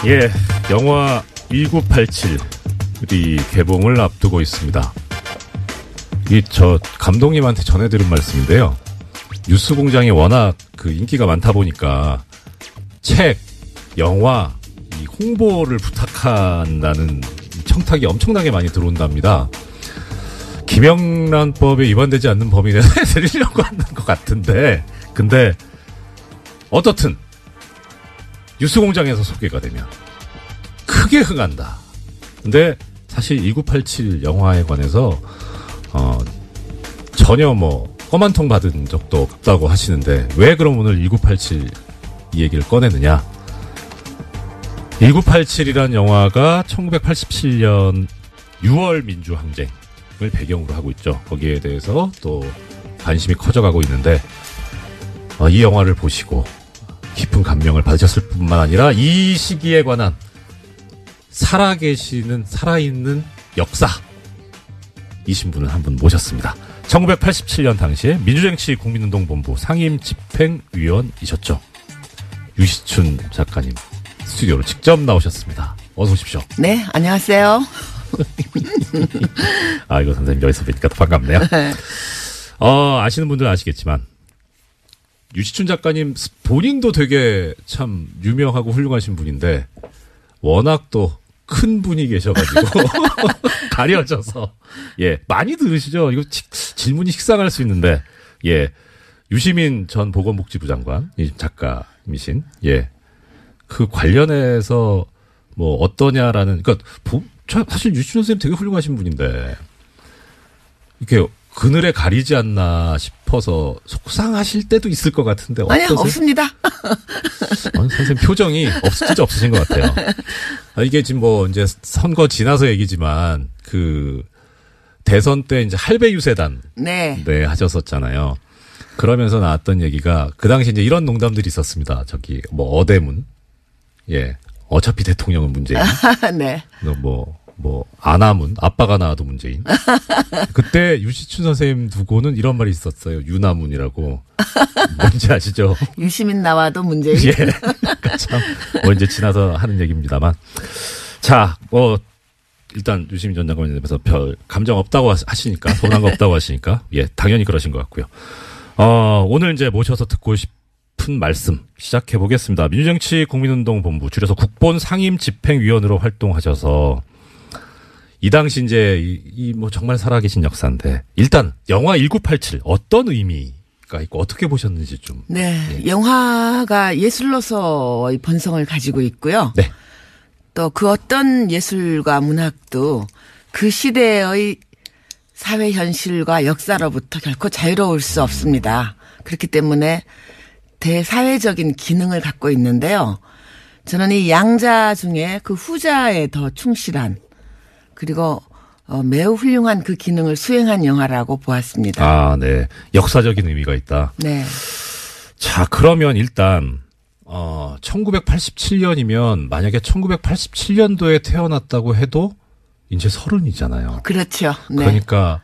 예, 영화 1987이 개봉을 앞두고 있습니다. 저 감독님한테 전해드린 말씀인데요. 뉴스공장이 워낙 그 인기가 많다 보니까 책, 영화, 이 홍보를 부탁한다는 청탁이 엄청나게 많이 들어온답니다. 김영란법에 위반되지 않는 범위 내에서 해드리려고 하는 것 같은데, 근데 어떻든 뉴스공장에서 소개가 되면 크게 흥한다. 근데 사실 1987 영화에 관해서 전혀 껌 한 통 받은 적도 없다고 하시는데 왜 그럼 오늘 1987 이 얘기를 꺼내느냐. 1987이란 영화가 1987년 6월 민주항쟁을 배경으로 하고 있죠. 거기에 대해서 또 관심이 커져가고 있는데 이 영화를 보시고 깊은 감명을 받으셨을 뿐만 아니라 이 시기에 관한 살아있는 역사 이신 분을 한 분 모셨습니다. 1987년 당시에 민주정치 국민운동본부 상임집행위원이셨죠. 유시춘 작가님 스튜디오로 직접 나오셨습니다. 어서 오십시오. 네, 안녕하세요. 이거 선생님 여기서 뵈니까 더 반갑네요. 아시는 분들은 아시겠지만 유시춘 작가님 본인도 되게 참 유명하고 훌륭하신 분인데 워낙 또 큰 분이 계셔가지고 가려져서 많이 들으시죠. 이거 질문이 식상할 수 있는데 유시민 전 보건복지부 장관 작가이신 그 관련해서 어떠냐라는 그러니까 사실 유시춘 선생님 되게 훌륭하신 분인데 이렇게 그늘에 가리지 않나 싶어서 속상하실 때도 있을 것 같은데 아니요, 없습니다. 선생님 표정이 진짜 없으신 것 같아요. 이게 지금 이제 선거 지나서 얘기지만 그 대선 때 이제 할배 유세단 네 하셨었잖아요. 그러면서 나왔던 얘기가 그 당시 이제 이런 농담들이 있었습니다. 저기 어대문 어차피 대통령은 문재인. 네. 아나문, 아빠가 나와도 문재인. 그때 유시춘 선생님 두고는 이런 말이 있었어요. 유나문이라고. 뭔지 아시죠? 유시민 나와도 문재인. 그러니까 참, 이제 지나서 하는 얘기입니다만. 자, 일단 유시민 전 장관에 대해서 별 감정 없다고 하시니까, 서운한 거 없다고 하시니까, 당연히 그러신 것 같고요. 오늘 이제 모셔서 듣고 싶은 말씀 시작해 보겠습니다. 민주정치 국민운동본부, 줄여서 국본 상임집행위원으로 활동하셔서, 이 당시 이제 정말 살아계신 역사인데 일단 영화 1987 어떤 의미가 있고 어떻게 보셨는지 좀. 네, 영화가 예술로서의 본성을 가지고 있고요. 네. 또 그 어떤 예술과 문학도 그 시대의 사회 현실과 역사로부터 결코 자유로울 수 없습니다. 그렇기 때문에 대사회적인 기능을 갖고 있는데요. 저는 이 양자 중에 그 후자에 더 충실한 그리고 매우 훌륭한 그 기능을 수행한 영화라고 보았습니다. 네. 역사적인 의미가 있다. 네. 자, 그러면 일단 1987년이면 만약에 1987년도에 태어났다고 해도 이제 30이잖아요. 그렇죠. 네. 그러니까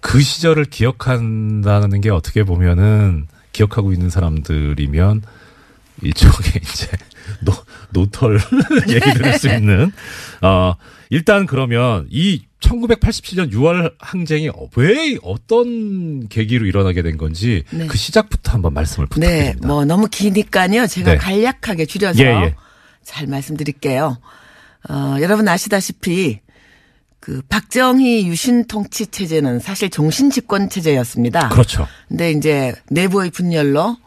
그 시절을 기억한다는 게 어떻게 보면은 기억하고 있는 사람들이면 이쪽에 이제 노털 얘기 들을 수 있는 일단 그러면 이 1987년 6월 항쟁이 왜 어떤 계기로 일어나게 된 건지 그 시작부터 한번 말씀을 부탁드립니다. 네, 너무 기니까요. 제가 간략하게 줄여서 잘 말씀드릴게요. 여러분 아시다시피 그 박정희 유신 통치 체제는 사실 종신 집권 체제였습니다. 그렇죠. 근데 이제 내부의 분열로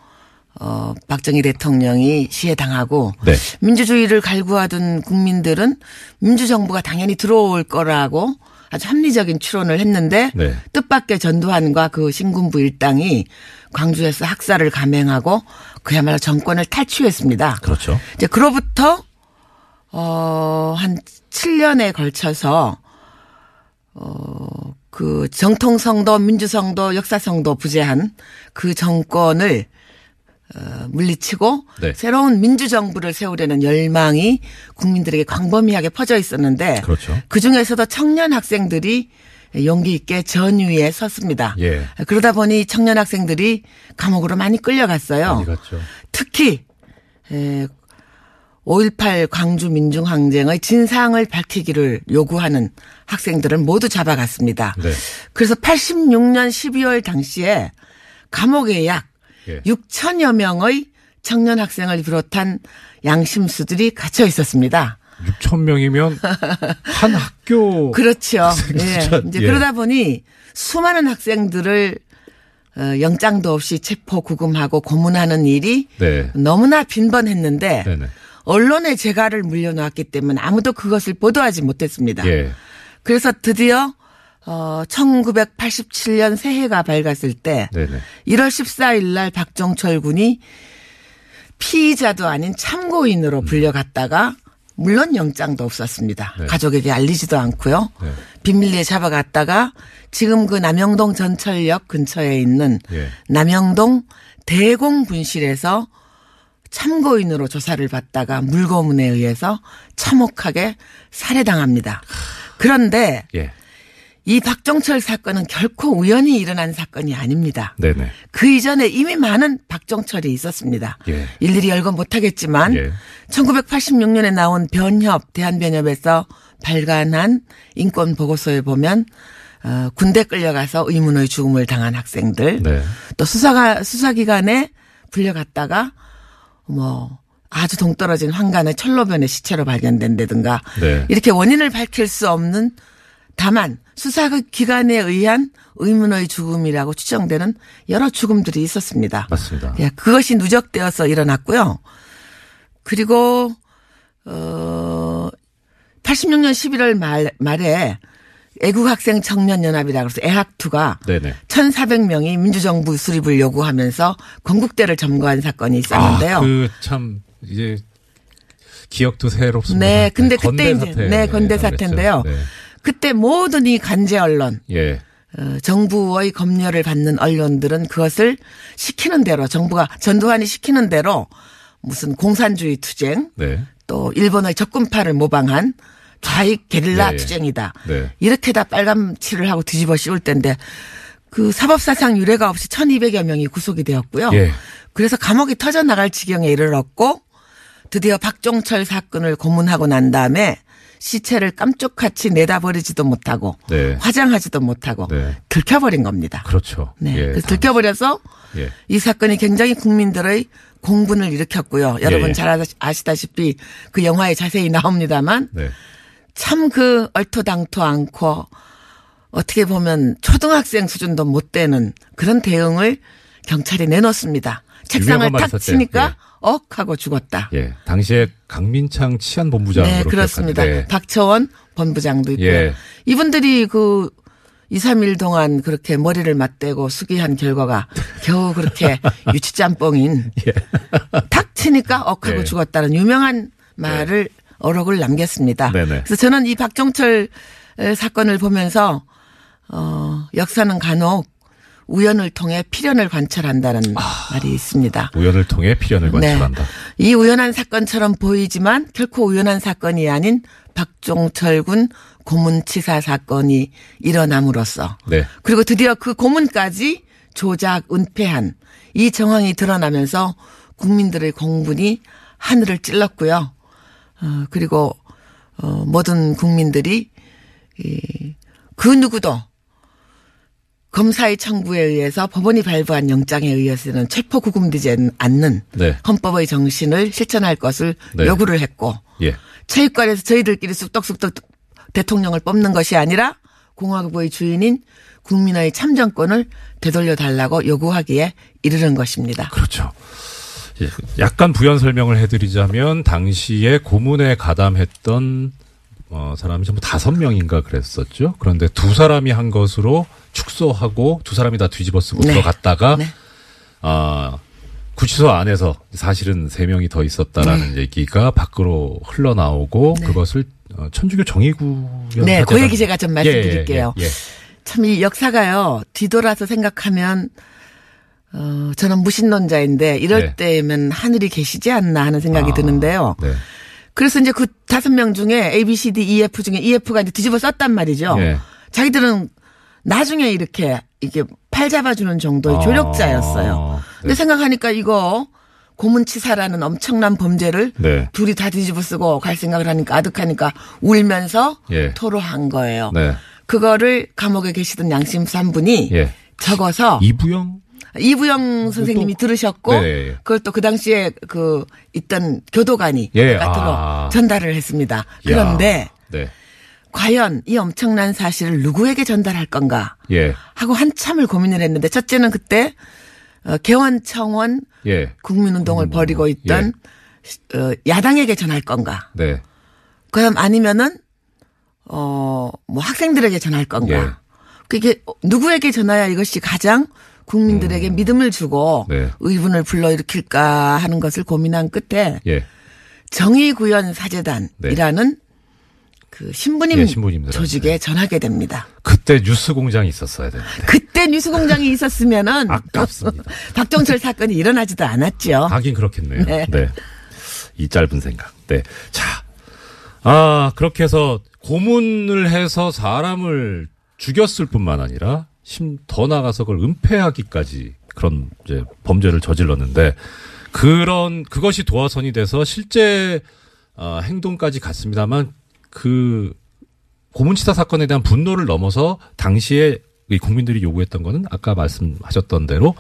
박정희 대통령이 시해당하고 민주주의를 갈구하던 국민들은 민주정부가 당연히 들어올 거라고 아주 합리적인 추론을 했는데 뜻밖의 전두환과 그 신군부 일당이 광주에서 학살을 감행하고 그야말로 정권을 탈취했습니다. 그렇죠. 이제 그로부터 한 7년에 걸쳐서 그 정통성도 민주성도 역사성도 부재한 그 정권을 물리치고 새로운 민주정부를 세우려는 열망이 국민들에게 광범위하게 퍼져 있었는데 그중에서도 청년 학생들이 용기 있게 전위에 섰습니다. 그러다 보니 청년 학생들이 감옥으로 많이 끌려갔어요. 많이 갔죠. 특히 5.18 광주 민중항쟁의 진상을 밝히기를 요구하는 학생들을 모두 잡아갔습니다. 네. 그래서 86년 12월 당시에 감옥에 약 예. 6천여 명의 청년 학생을 비롯한 양심수들이 갇혀 있었습니다. 6천 명이면 한 학교 그렇죠. 예. 이제 예. 그러다 보니 수많은 학생들을 영장도 없이 체포 구금하고 고문하는 일이 네. 너무나 빈번했는데 네네. 언론의 재갈을 물려놓았기 때문에 아무도 그것을 보도하지 못했습니다. 예. 그래서 드디어 1987년 새해가 밝았을 때 네네. 1월 14일 날 박정철 군이 피의자도 아닌 참고인으로 불려갔다가 물론 영장도 없었습니다. 네. 가족에게 알리지도 않고요. 네. 비밀리에 잡아갔다가 지금 그 남영동 전철역 근처에 있는 예. 남영동 대공분실에서 참고인으로 조사를 받다가 물고문에 의해서 참혹하게 살해당합니다. 그런데 예. 이 박정철 사건은 결코 우연히 일어난 사건이 아닙니다. 네네. 그 이전에 이미 많은 박정철이 있었습니다. 예. 일일이 열거 못하겠지만 예. 1986년에 나온 변협, 대한변협에서 발간한 인권보고서에 보면 군대 끌려가서 의문의 죽음을 당한 학생들 네. 또 수사기관에 불려갔다가 뭐 아주 동떨어진 황간의 철로변의 시체로 발견된다든가 네. 이렇게 원인을 밝힐 수 없는 다만 수사기관에 의한 의문의 죽음이라고 추정되는 여러 죽음들이 있었습니다. 맞습니다. 예, 그것이 누적되어서 일어났고요. 그리고 86년 11월 말에 애국학생 청년연합이라고 해서 애학투가 네네. 1,400명이 민주정부 수립을 요구하면서 건국대를 점거한 사건이 있었는데요. 그 참 이제 기억도 새롭습니다. 네, 근데 그때 건대 이제 사태. 건대 사태인데요. 네. 그때 모든 이 간제 언론, 예. 정부의 검열을 받는 언론들은 그것을 시키는 대로 정부가 전두환이 시키는 대로 무슨 공산주의 투쟁, 네. 또 일본의 적군파를 모방한 좌익 게릴라 예. 투쟁이다. 네. 이렇게 다 빨간칠을 하고 뒤집어 씌울 때인데 그 사법사상 유례가 없이 1,200여 명이 구속이 되었고요. 예. 그래서 감옥이 터져나갈 지경에 이르렀고 드디어 박정철 사건을 고문하고 난 다음에 시체를 깜짝같이 내다버리지도 못하고 네. 화장하지도 못하고 네. 들켜버린 겁니다. 그렇죠. 네. 예. 그래서 들켜버려서 예. 이 사건이 굉장히 국민들의 공분을 일으켰고요. 여러분 예. 잘 아시다시피 그 영화에 자세히 나옵니다만 네. 참 그 얼토당토 않고 어떻게 보면 초등학생 수준도 못 되는 그런 대응을 경찰이 내놓습니다. 책상을 유명한 말이 탁 있었죠. 치니까 예. 억 하고 죽었다. 예. 당시에 강민창 치안본부장으로 네, 그렇습니다. 기억하는데. 박처원 본부장도 있고요. 예. 이분들이 그 2, 3일 동안 그렇게 머리를 맞대고 수기한 결과가 겨우 그렇게 유치짬뽕인 예. 탁 치니까 억하고 예. 죽었다는 유명한 말을 어록을 남겼습니다. 네네. 그래서 저는 이 박정철 사건을 보면서 역사는 간혹 우연을 통해 필연을 관찰한다는 말이 있습니다. 우연을 통해 필연을 관찰한다. 네. 이 우연한 사건처럼 보이지만 결코 우연한 사건이 아닌 박종철 군 고문치사 사건이 일어남으로써 네. 그리고 드디어 그 고문까지 조작, 은폐한 이 정황이 드러나면서 국민들의 공분이 하늘을 찔렀고요. 그리고 모든 국민들이 그 누구도 검사의 청구에 의해서 법원이 발부한 영장에 의해서는 체포 구금되지 않는 네. 헌법의 정신을 실천할 것을 네. 요구를 했고 예. 체육관에서 저희들끼리 쑥덕쑥덕 대통령을 뽑는 것이 아니라 공화국의 주인인 국민의 참정권을 되돌려달라고 요구하기에 이르는 것입니다. 그렇죠. 예, 약간 부연 설명을 해드리자면 당시에 고문에 가담했던 사람이 전부 5명인가 그랬었죠. 그런데 2사람이 한 것으로 축소하고 2사람이 다 뒤집어 쓰고 네. 들어갔다가 네. 구치소 안에서 사실은 3명이 더 있었다라는 얘기가 밖으로 흘러나오고 네. 그것을 천주교 정의구현 네, 그 사제단- 얘기 제가 좀 말씀드릴게요. 예. 참 이 역사가요. 뒤돌아서 생각하면 저는 무신론자인데 이럴 네. 때면 하늘이 계시지 않나 하는 생각이 드는데요. 네. 그래서 이제 그 5명 중에 A, B, C, D, E, F 중에 EF가 이제 뒤집어 썼단 말이죠. 예. 자기들은 나중에 이렇게 팔 잡아주는 정도의 조력자였어요. 근데 네. 생각하니까 이거 고문치사라는 엄청난 범죄를 네. 둘이 다 뒤집어 쓰고 갈 생각을 하니까 아득하니까 울면서 예. 토로한 거예요. 네. 그거를 감옥에 계시던 양심수 한 분이 예. 적어서 이부영 선생님이 들으셨고 네. 그걸 또 그 당시에 그 있던 교도관이 예. 바깥으로 전달을 했습니다. 그런데 네. 과연 이 엄청난 사실을 누구에게 전달할 건가 예. 하고 한참을 고민을 했는데 첫째는 그때 개원청원 예. 국민운동을 벌이고 있던 야당에게 전할 건가. 네. 그럼 아니면은 뭐 학생들에게 전할 건가. 예. 그게 누구에게 전해야 이것이 가장 국민들에게 믿음을 주고 네. 의분을 불러일으킬까 하는 것을 고민한 끝에 예. 정의구현 사재단이라는 그 신부님 예, 신부님들한테. 조직에 전하게 됩니다. 그때 뉴스공장이 있었어야 되는데. 그때 뉴스공장이 있었으면은 아깝습니다. 박종철 사건이 일어나지도 않았죠. 하긴 그렇겠네요. 네. 네. 이 짧은 생각. 네. 자. 그렇게 해서 고문을 해서 사람을 죽였을 뿐만 아니라 더 나아가서 그걸 은폐하기까지 그런 이제 범죄를 저질렀는데 그것이 도화선이 돼서 실제 행동까지 갔습니다만 그 고문치사 사건에 대한 분노를 넘어서 당시에 국민들이 요구했던 거는 아까 말씀하셨던 대로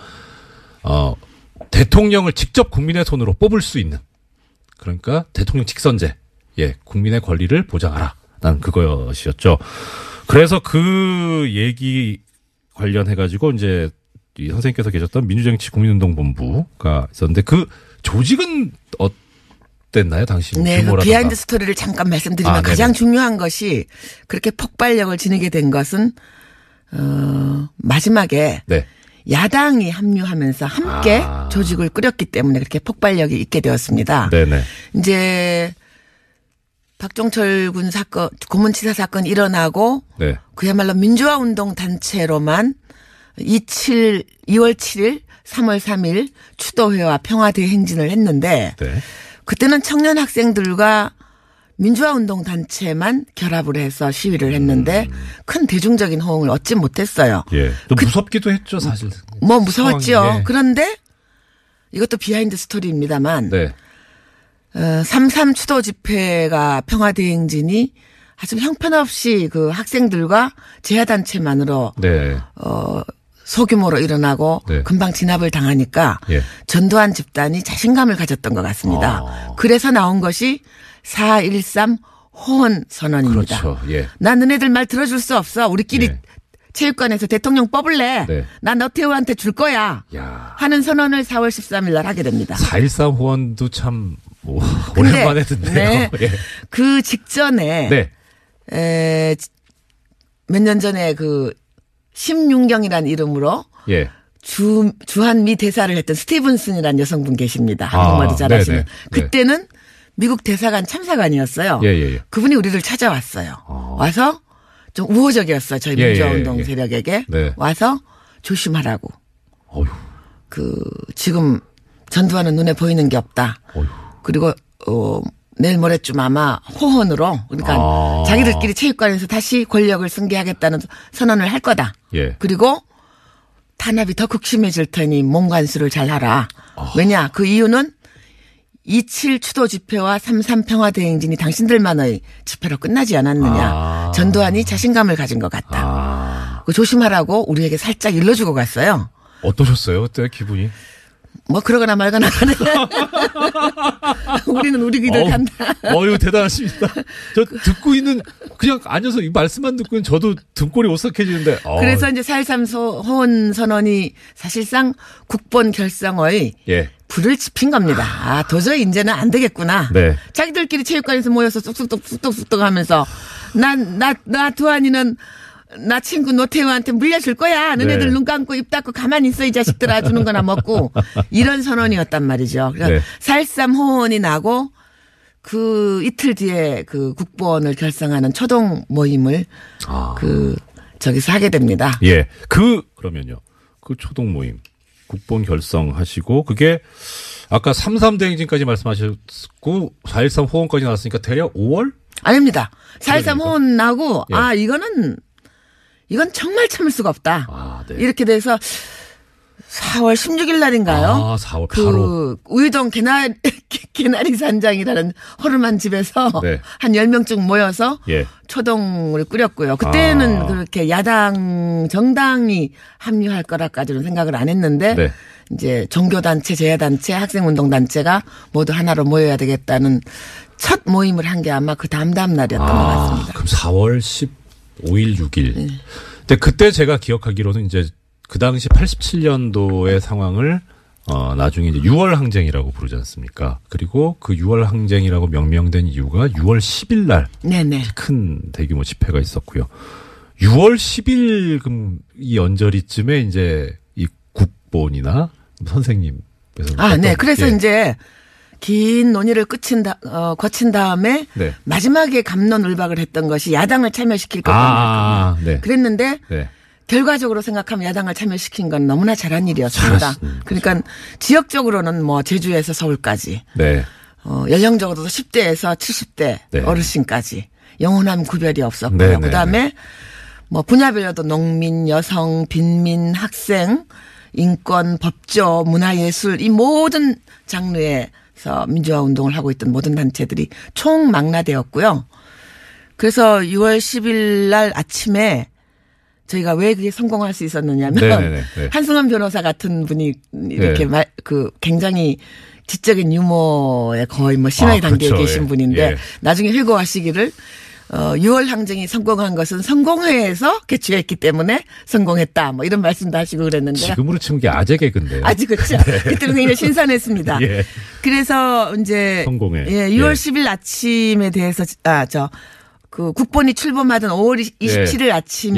대통령을 직접 국민의 손으로 뽑을 수 있는 그러니까 대통령 직선제 국민의 권리를 보장하라. 난 그것이었죠. 그래서 그 얘기 관련해가지고 이제 이 선생님께서 계셨던 민주정치 국민운동본부가 있었는데 그 조직은 어땠나요? 당시 네, 그 규모라든가. 비하인드 스토리를 잠깐 말씀드리면 가장 중요한 것이 그렇게 폭발력을 지니게 된 것은 마지막에 네. 야당이 합류하면서 함께 조직을 꾸렸기 때문에 그렇게 폭발력이 있게 되었습니다. 네네. 이제 박종철 군 사건, 고문치사 사건 일어나고 네. 그야말로 민주화 운동 단체로만 2월 7일, 3월 3일 추도회와 평화대행진을 했는데 네. 그때는 청년 학생들과 민주화 운동 단체만 결합을 해서 시위를 했는데 큰 대중적인 호응을 얻지 못했어요. 예. 좀 무섭기도 했죠, 사실. 뭐 무서웠죠. 상황이. 그런데 이것도 비하인드 스토리입니다만 네. 3.3 추도 집회가 평화대행진이 아주 형편없이 그 학생들과 제야단체만으로 네. 소규모로 일어나고 네. 금방 진압을 당하니까 예. 전두환 집단이 자신감을 가졌던 것 같습니다. 그래서 나온 것이 4.13 호언 선언입니다. 그렇죠. 예. 난 너네들 말 들어줄 수 없어. 우리끼리 네. 체육관에서 대통령 뽑을래. 네. 난 너태우한테 줄 거야. 야. 하는 선언을 4월 13일 날 하게 됩니다. 4.13 호언도 참 근데, 오랜만에 듣네요. 네. 예. 그 직전에 네. 몇 년 전에 그 심윤경이라는 이름으로 예. 주한미 대사를 했던 스티븐슨이라는 여성분 계십니다. 한국말이 잘하시는. 네네. 그때는 미국 대사관 참사관이었어요. 예. 그분이 우리를 찾아왔어요. 와서 좀 우호적이었어요. 저희 민주화운동 예. 세력에게. 네. 와서 조심하라고. 어휴. 지금 전두환은 눈에 보이는 게 없다. 어휴. 그리고 내일 모레쯤 아마 호언으로 그러니까 자기들끼리 체육관에서 다시 권력을 승계하겠다는 선언을 할 거다. 예. 그리고 탄압이 더 극심해질 테니 몸관수를 잘 하라. 왜냐? 그 이유는 27 추도 집회와 33 평화대행진이 당신들만의 집회로 끝나지 않았느냐. 전두환이 자신감을 가진 것 같다. 조심하라고 우리에게 살짝 일러주고 갔어요. 어떠셨어요? 그때 기분이? 뭐 그러거나 말거나 하네. 우리는 우리 길을 간다. 어유 대단하십니다. 저 듣고 있는 그냥 앉아서 이 말씀만 듣고 있는 저도 등골이 오싹해지는데. 그래서 이제 4.13 호언 선언이 사실상 국본 결성의 불을 지핀 겁니다. 도저히 이제는 안 되겠구나. 네. 자기들끼리 체육관에서 모여서 쑥쑥 하면서 나 두한이는 나 친구 노태우한테 물려줄 거야. 너네들 네. 눈 감고 입 닫고 가만히 있어 이 자식들아 주는 거나 먹고 이런 선언이었단 말이죠. 그러니까 4.13 호언이 나고 그 이틀 뒤에 그 국보원을 결성하는 초동 모임을 저기서 하게 됩니다. 예. 그러면요. 그 초동 모임 국본 결성하시고 그게 아까 3.3 대행진까지 말씀하셨고 4.13 호언까지 나왔으니까 대략 5월? 아닙니다. 4.13 호언 나고 예. 이건 정말 참을 수가 없다. 네. 이렇게 돼서 4월 16일 날인가요? 아, 4월 바로. 우이동 개나리 산장이라는 허름한 집에서 네. 한 10명쯤 모여서 예. 초동을 꾸렸고요. 그때는 그렇게 야당 정당이 합류할 거라까지는 생각을 안 했는데 네. 이제 종교단체, 제야단체, 학생운동단체가 모두 하나로 모여야 되겠다는 첫 모임을 한 게 아마 그 다음 날이었던 것 같습니다. 그럼 4월 15일, 6일. 근데 그때 제가 기억하기로는 이제 그 당시 87년도의 상황을 나중에 이제 6월 항쟁이라고 부르지 않습니까? 그리고 그 6월 항쟁이라고 명명된 이유가 6월 10일 날 큰 대규모 집회가 있었고요. 6월 10일 이 연저리쯤에 이제 이 국본이나 선생님 네. 그래서 이제 긴 논의를 거친 다음에 네. 마지막에 갑론을박을 했던 것이 야당을 참여시킬 거다. 네. 그랬는데 네. 결과적으로 생각하면 야당을 참여시킨 건 너무나 잘한 일이었습니다. 그러니까 지역적으로는 뭐 제주에서 서울까지, 네. 연령적으로도 10대에서 70대 네. 어르신까지 영원한 구별이 없었고요. 네, 네, 그다음에 뭐 분야별로도 농민, 여성, 빈민, 학생, 인권, 법조, 문화예술 이 모든 장르에서 민주화 운동을 하고 있던 모든 단체들이 총망라되었고요. 그래서 6월 10일 날 아침에 저희가 왜 그게 성공할 수 있었느냐면 네네네. 한승환 변호사 같은 분이 이렇게 굉장히 지적인 유머에 거의 뭐 신화의 단계에 그렇죠. 계신 분인데 예. 나중에 회고하시기를 6월 항쟁이 성공한 것은 성공회에서 개최했기 때문에 성공했다. 뭐 이런 말씀도 하시고 그랬는데 지금으로 치면 게 아재 개그인데요. 아직 그렇죠. 네. 그때는 굉장히 신선했습니다. 예. 그래서 이제 성공회. 6월 예. 10일 아침에 대해서 그 국본이 출범하던 5월 27일 아침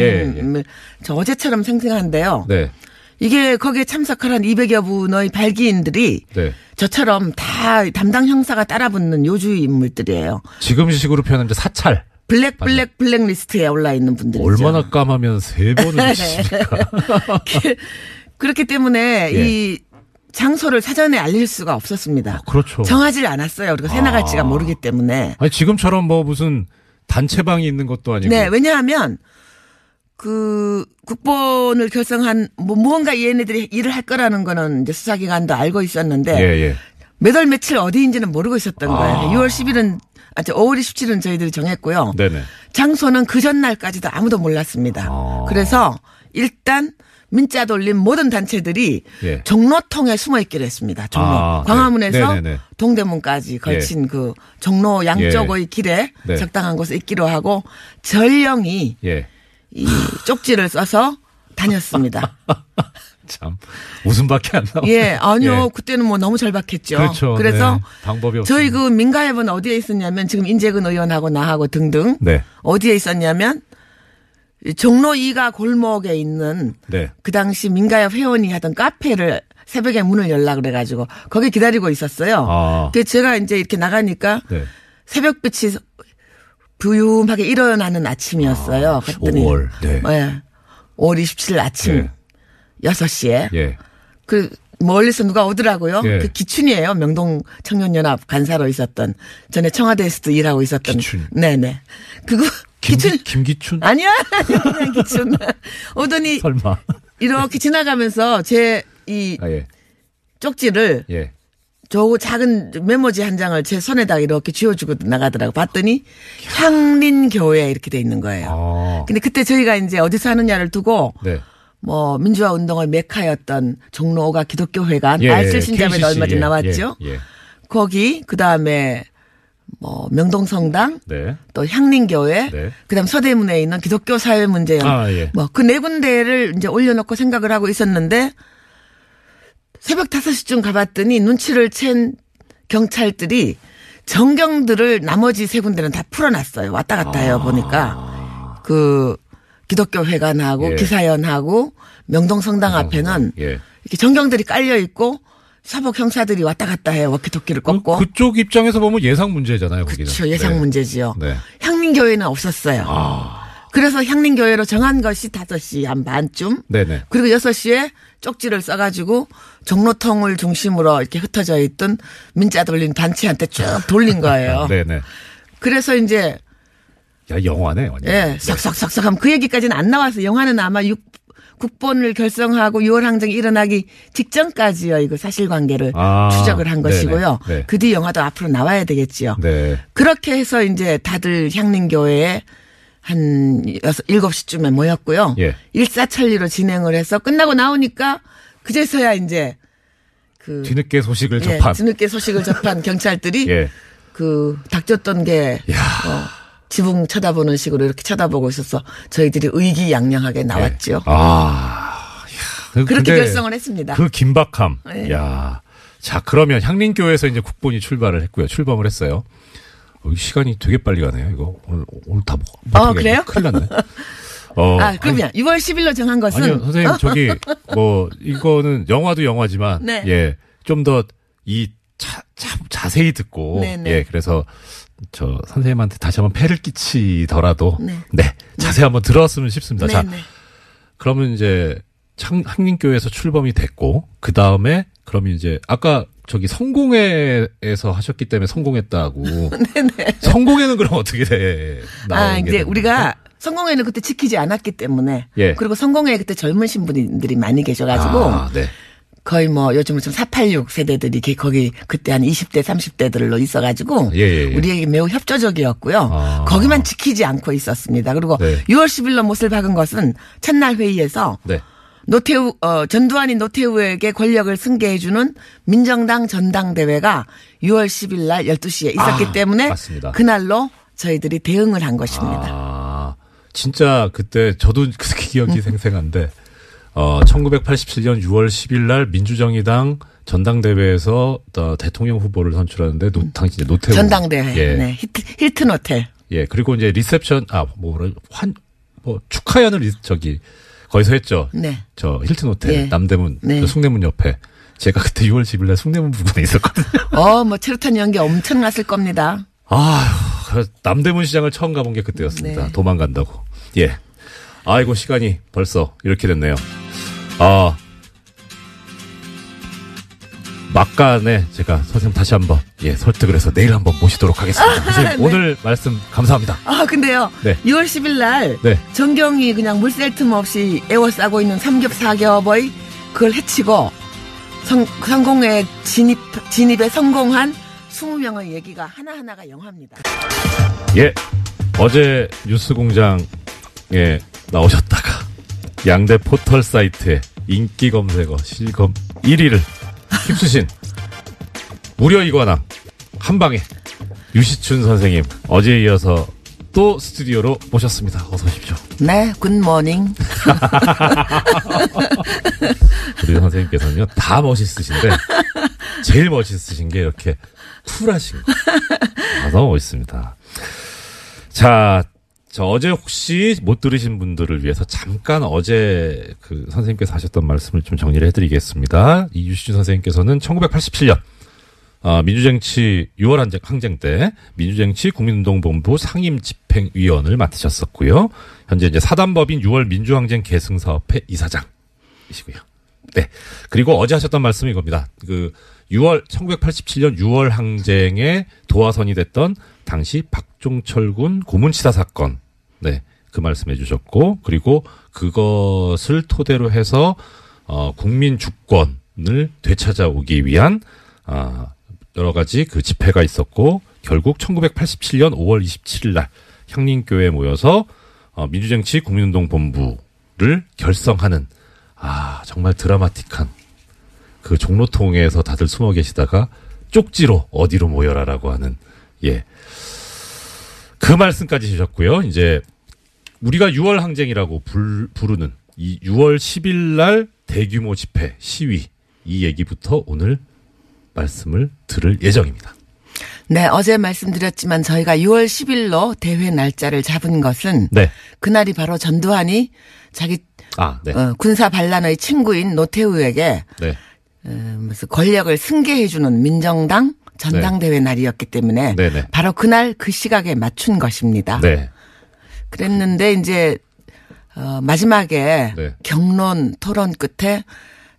저 어제처럼 생생한데요. 네. 이게 거기에 참석할 한 200여 분의 발기인들이 네. 저처럼 다 담당 형사가 따라붙는 요주의 인물들이에요. 지금 식으로 표현하면 사찰. 블랙리스트에 올라 있는 분들이죠. 얼마나 까마면 3번을 치십니까? 그렇기 때문에 예. 이 장소를 사전에 알릴 수가 없었습니다. 그렇죠. 정하질 않았어요. 그리고 새 나갈지가 모르기 때문에. 아니 지금처럼 뭐 무슨 단체방이 있는 것도 아니고. 네, 왜냐하면 그 국본을 결성한 무언가 얘네들이 일을 할 거라는 거는 이제 수사기관도 알고 있었는데 예. 몇 월 며칠 어디인지는 모르고 있었던 거예요. 6월 10일은 5월 27일은 저희들이 정했고요. 네네. 장소는 그 전날까지도 아무도 몰랐습니다. 그래서 일단 민자 돌린 모든 단체들이 예. 종로통에 숨어 있기로 했습니다. 종로. 광화문에서 네네네. 동대문까지 걸친 예. 그 종로 양쪽의 길에 네. 적당한 곳에 있기로 하고 전령이 예. 이 쪽지를 써서 다녔습니다. 참 웃음밖에 안 나와요. 예, 아니요. 예. 그때는 뭐 너무 절박했죠. 그렇죠. 그래서 네. 방법이 저희 없습니다. 그 민가협은 어디에 있었냐면 지금 인재근 의원하고 나하고 등등 네. 어디에 있었냐면 종로 2가 골목에 있는 네. 그 당시 민가협 회원이 하던 카페를 새벽에 문을 열라 그래가지고 거기 기다리고 있었어요. 그래서 제가 이제 이렇게 나가니까 네. 새벽빛이 부유하게 일어나는 아침이었어요. 그랬더니 5월. 네. 5월 27일 아침 6시에 예. 그 멀리서 누가 오더라고요. 예. 그 기춘이에요. 명동 청년연합 간사로 있었던 전에 청와대에서도 일하고 있었던. 기춘. 네네. 그거 기춘. 김기춘? 아니야. 그냥 기춘. 오더니 설마. 이렇게 지나가면서 제 이 예. 쪽지를 예. 저 작은 메모지 한 장을 제 손에다 이렇게 쥐어주고 나가더라고. 봤더니 향린교회 이렇게 돼 있는 거예요. 근데 그때 저희가 이제 어디서 하느냐를 두고 네. 뭐 민주화 운동의 메카였던 종로 5가 기독교회관 알쓸 신자매도 얼마 전에 나왔죠. 예. 거기 그다음에 뭐 명동성당 네. 또 향린교회 네. 그다음 서대문에 있는 기독교 사회문제연 예. 뭐 그 네 군데를 이제 올려놓고 생각을 하고 있었는데 새벽 5시쯤 가봤더니 눈치를 챈 경찰들이 정경들을 나머지 세 군데는 다 풀어놨어요. 왔다 갔다 해요 보니까 그 기독교 회관하고 예. 기사연하고 명동성당 앞에는 예. 이렇게 정경들이 깔려 있고 사복 형사들이 왔다 갔다 해요. 워키토키를 꺾고. 그쪽 입장에서 보면 예상 문제잖아요. 거기는. 그렇죠. 예상 네. 문제지요. 네. 향린교회는 없었어요. 그래서 향린교회로 정한 것이 5시 한 반쯤. 네네. 그리고 6시에 쪽지를 써가지고 종로통을 중심으로 이렇게 흩어져 있던 민자 돌린 단체한테 쭉 돌린 거예요. 네네. 그래서 이제 야, 영화네, 완전. 예, 싹싹싹싹 하면 그 얘기까지는 안 나와서 영화는 아마 국본을 결성하고 6월 항쟁이 일어나기 직전까지요. 이거 사실관계를 추적을 한 네네. 것이고요. 네. 그 뒤 영화도 앞으로 나와야 되겠지요. 네. 그렇게 해서 이제 다들 향림교회에 한 7시쯤에 모였고요. 예. 일사천리로 진행을 해서 끝나고 나오니까 그제서야 이제 그 뒤늦게 소식을 예, 접한. 뒤늦게 소식을 접한 경찰들이 예. 그 닥쳤던 게 지붕 쳐다보는 식으로 이렇게 쳐다보고 있어서 저희들이 의기양양하게 나왔죠. 그렇게 근데 결성을 했습니다. 그 긴박함. 네. 야. 자, 그러면 향림교회에서 이제 국본이 출발을 했고요. 출범을 했어요. 시간이 되게 빨리 가네요. 이거 오늘 다 못. 그래요? 큰일 났네. 그러면 6월 10일로 정한 것은 아니요, 선생님, 저기, 이거는 영화도 영화지만, 네. 예, 좀 더 자세히 듣고, 네네. 예, 그래서, 선생님한테 다시 한번 폐를 끼치더라도, 네. 네, 자세히 한번 들었으면 싶습니다. 자, 네네. 그러면 이제, 향림교회에서 출범이 됐고, 그 다음에, 그러면 이제, 아까 성공회에서 하셨기 때문에 성공했다고. 네네. 성공회는 그럼 어떻게 돼? 이제 우리가 성공회는 그때 지키지 않았기 때문에. 예. 그리고 성공회에 그때 젊으신 분들이 많이 계셔가지고. 네. 거의 요즘은 좀 486 세대들이 거기 그때 한 20대, 30대들로 있어가지고. 예. 우리에게 매우 협조적이었고요. 거기만 지키지 않고 있었습니다. 그리고 네. 6월 10일로 못을 박은 것은 첫날 회의에서. 네. 전두환이 노태우에게 권력을 승계해주는 민정당 전당대회가 6월 10일 날 12시에 있었기 때문에 맞습니다. 그날로 저희들이 대응을 한 것입니다. 진짜 그때 저도 그렇게 기억이 생생한데 1987년 6월 10일 날 민주정의당 전당대회에서 대통령 후보를 선출하는데 당시 노태우 전당대회. 예. 네. 힐튼 호텔. 예. 그리고 이제 리셉션 축하연을 거기서 했죠. 네. 힐튼 호텔 예. 남대문 네. 숭례문 옆에 제가 그때 6월 10일 날 숭례문 부근에 있었거든요. 체루탄 연기 엄청 났을 겁니다. 남대문 시장을 처음 가본 게 그때였습니다. 네. 도망간다고. 예. 아이고, 시간이 벌써 이렇게 됐네요. 막간에 제가 선생님 다시 한번, 설득을 해서 내일 한번 모시도록 하겠습니다. 선생님, 네. 오늘 말씀 감사합니다. 근데요. 네. 6월 10일 날. 네. 정경이 그냥 물샐 틈 없이 애워싸고 있는 삼겹사겹의 그걸 해치고 성공에 진입에 성공한 20명의 얘기가 하나하나가 영화입니다. 예. 어제 뉴스공장에 나오셨다가 양대 포털 사이트에 인기 검색어 실검 1위를 휩쓰신 무려 이관왕 한방에 유시춘 선생님 어제에 이어서 또 스튜디오로 모셨습니다. 어서 오십시오. 네, 굿모닝. 우리 선생님께서는요 다 멋있으신데 제일 멋있으신 게 이렇게 쿨하신 거. 너무 멋있습니다. 자, 어제 혹시 못 들으신 분들을 위해서 잠깐 어제 선생님께서 하셨던 말씀을 좀 정리를 해드리겠습니다. 이 유시춘 선생님께서는 1987년 민주정치 6월 항쟁 때 민주정치 국민운동본부 상임집행위원을 맡으셨었고요. 현재 이제 사단법인 6월 민주항쟁 계승사업회 이사장이시고요. 네. 그리고 어제 하셨던 말씀이 이겁니다. 1987년 6월 항쟁에 도화선이 됐던 당시 박종철 군 고문치사 사건. 네. 그 말씀해 주셨고, 그리고 그것을 토대로 해서, 국민 주권을 되찾아오기 위한, 여러 가지 집회가 있었고, 결국 1987년 5월 27일 날 향림교회에 모여서, 민주정치 국민운동본부를 결성하는, 정말 드라마틱한 그 종로통에서 다들 숨어 계시다가 쪽지로 어디로 모여라라고 하는, 그 말씀까지 주셨고요. 이제 우리가 6월 항쟁이라고 부르는 이 6월 10일 날 대규모 집회, 시위 이 얘기부터 오늘 말씀을 들을 예정입니다. 네, 어제 말씀드렸지만 저희가 6월 10일로 대회 날짜를 잡은 것은 네. 그날이 바로 전두환이 자기 네. 군사 반란의 친구인 노태우에게 네. 무슨 권력을 승계해주는 민정당 전당대회 날이었기 때문에 네네. 바로 그날 그 시각에 맞춘 것입니다. 네. 그랬는데 이제 마지막에 네. 경론 토론 끝에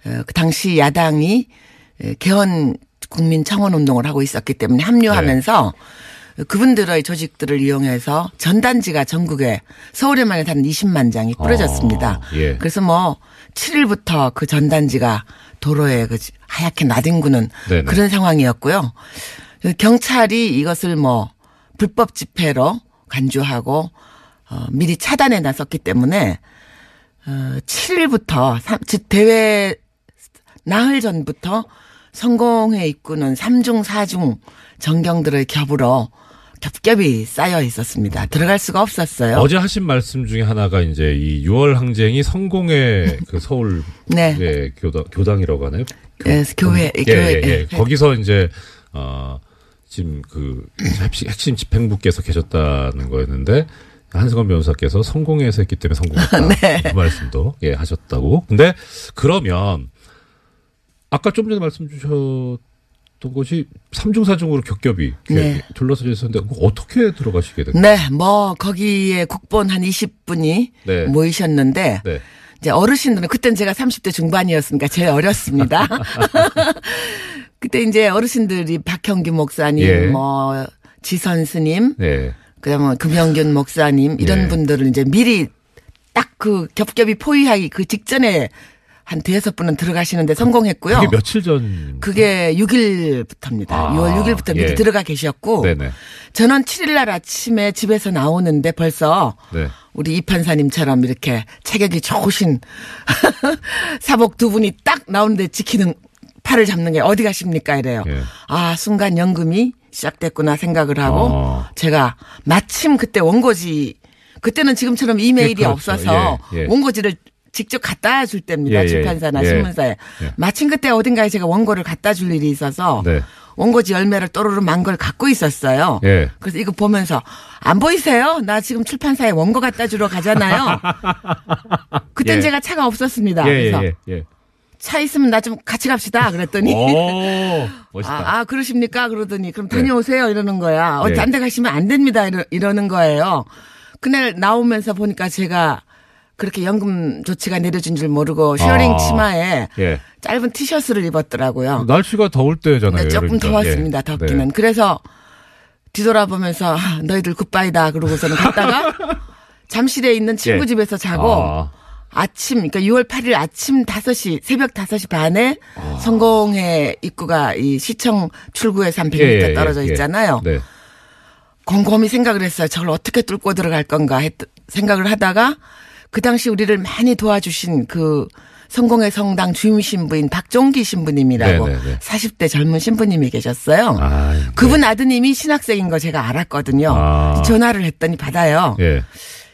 그 당시 야당이 개헌 국민 청원 운동을 하고 있었기 때문에 합류하면서 그분들의 조직들을 이용해서 전단지가 전국에 서울에만 해도 한 20만 장이 뿌려졌습니다. 예. 그래서 뭐 7일부터 그 전단지가 도로에 그 하얗게 나뒹구는 네네. 그런 상황이었고요. 경찰이 이것을 뭐 불법 집회로 간주하고 미리 차단해 놨었기 때문에 7일부터 즉 대회 나흘 전부터 성공회 입구는 3중 4중 전경들의 겹겹이 쌓여 있었습니다. 들어갈 수가 없었어요. 어제 하신 말씀 중에 하나가 이제 이 6월 항쟁이 성공의 그 서울 네. 예, 교당이라고 하나요? 교회. 거기서 이제 지금 그 핵심 집행부께서 계셨다는 거였는데 한승원 변호사께서 성공회에서 했기 때문에 성공했다. 네. 그 말씀도 예 하셨다고. 근데 그러면 아까 좀 전에 말씀 주셨던 것이 3중 4중으로 겹겹이 네. 둘러서져 있었는데 어떻게 들어가시게 된 거예요? 네, 뭐 거기에 국본 한 20분이 네. 모이셨는데 네. 이제 어르신들은 그때는 제가 30대 중반이었으니까 제일 어렸습니다. 그때 이제 어르신들이 박형규 목사님, 예. 뭐 지선 스님, 네. 그다음에 금영균 목사님 이런 예. 분들은 이제 미리 딱 그 겹겹이 포위하기 그 직전에 한 대여섯 분은 들어가시는데 성공했고요. 그게 며칠 전? 그게 6일부터입니다. 아, 6월 6일부터 미리 예. 들어가 계셨고 네네. 저는 7일 날 아침에 집에서 나오는데 벌써 네. 우리 이 판사님처럼 이렇게 체격이 좋으신 사복 두 분이 딱 나오는데 지키는 팔을 잡는 게 어디 가십니까 이래요. 예. 아 순간 연금이 시작됐구나 생각을 하고 제가 마침 그때 원고지 그때는 지금처럼 이메일이 예, 그렇죠. 없어서 예, 예. 원고지를 직접 갖다 줄 때입니다. 예, 예. 출판사나 예. 신문사에. 예. 마침 그때 어딘가에 제가 원고를 갖다 줄 일이 있어서 네. 원고지 열매를 또르르 만 걸 갖고 있었어요. 예. 그래서 이거 보면서 안 보이세요? 나 지금 출판사에 원고 갖다 주러 가잖아요. 그땐 예. 제가 차가 없었습니다. 예, 그래서 예, 예. 차 있으면 나 좀 같이 갑시다. 그랬더니 오, 멋있다. 그러십니까? 그러더니 그럼 다녀오세요. 이러는 거야. 네. 딴 데 가시면 안 됩니다. 이러는 거예요. 그날 나오면서 보니까 제가 그렇게 연금 조치가 내려진 줄 모르고 쉐어링 치마에 예. 짧은 티셔츠를 입었더라고요. 날씨가 더울 때잖아요. 네, 조금 여름이니까. 더웠습니다. 예. 덥기는. 네. 그래서 뒤돌아보면서 너희들 굿바이다 그러고서는 갔다가 잠실에 있는 친구 예. 집에서 자고 아침 그러니까 6월 8일 아침 5시 새벽 5시 반에 성공회 입구가 이 시청 출구에서 한 100m 떨어져 있잖아요. 네. 곰곰이 생각을 했어요. 저걸 어떻게 뚫고 들어갈 건가 생각을 하다가 그 당시 우리를 많이 도와주신 그 성공회 성당 주임 신부인 박종기 신부님이라고 네네네. 40대 젊은 신부님이 계셨어요. 그분 아드님이 신학생인 거 제가 알았거든요. 전화를 했더니 받아요. 예.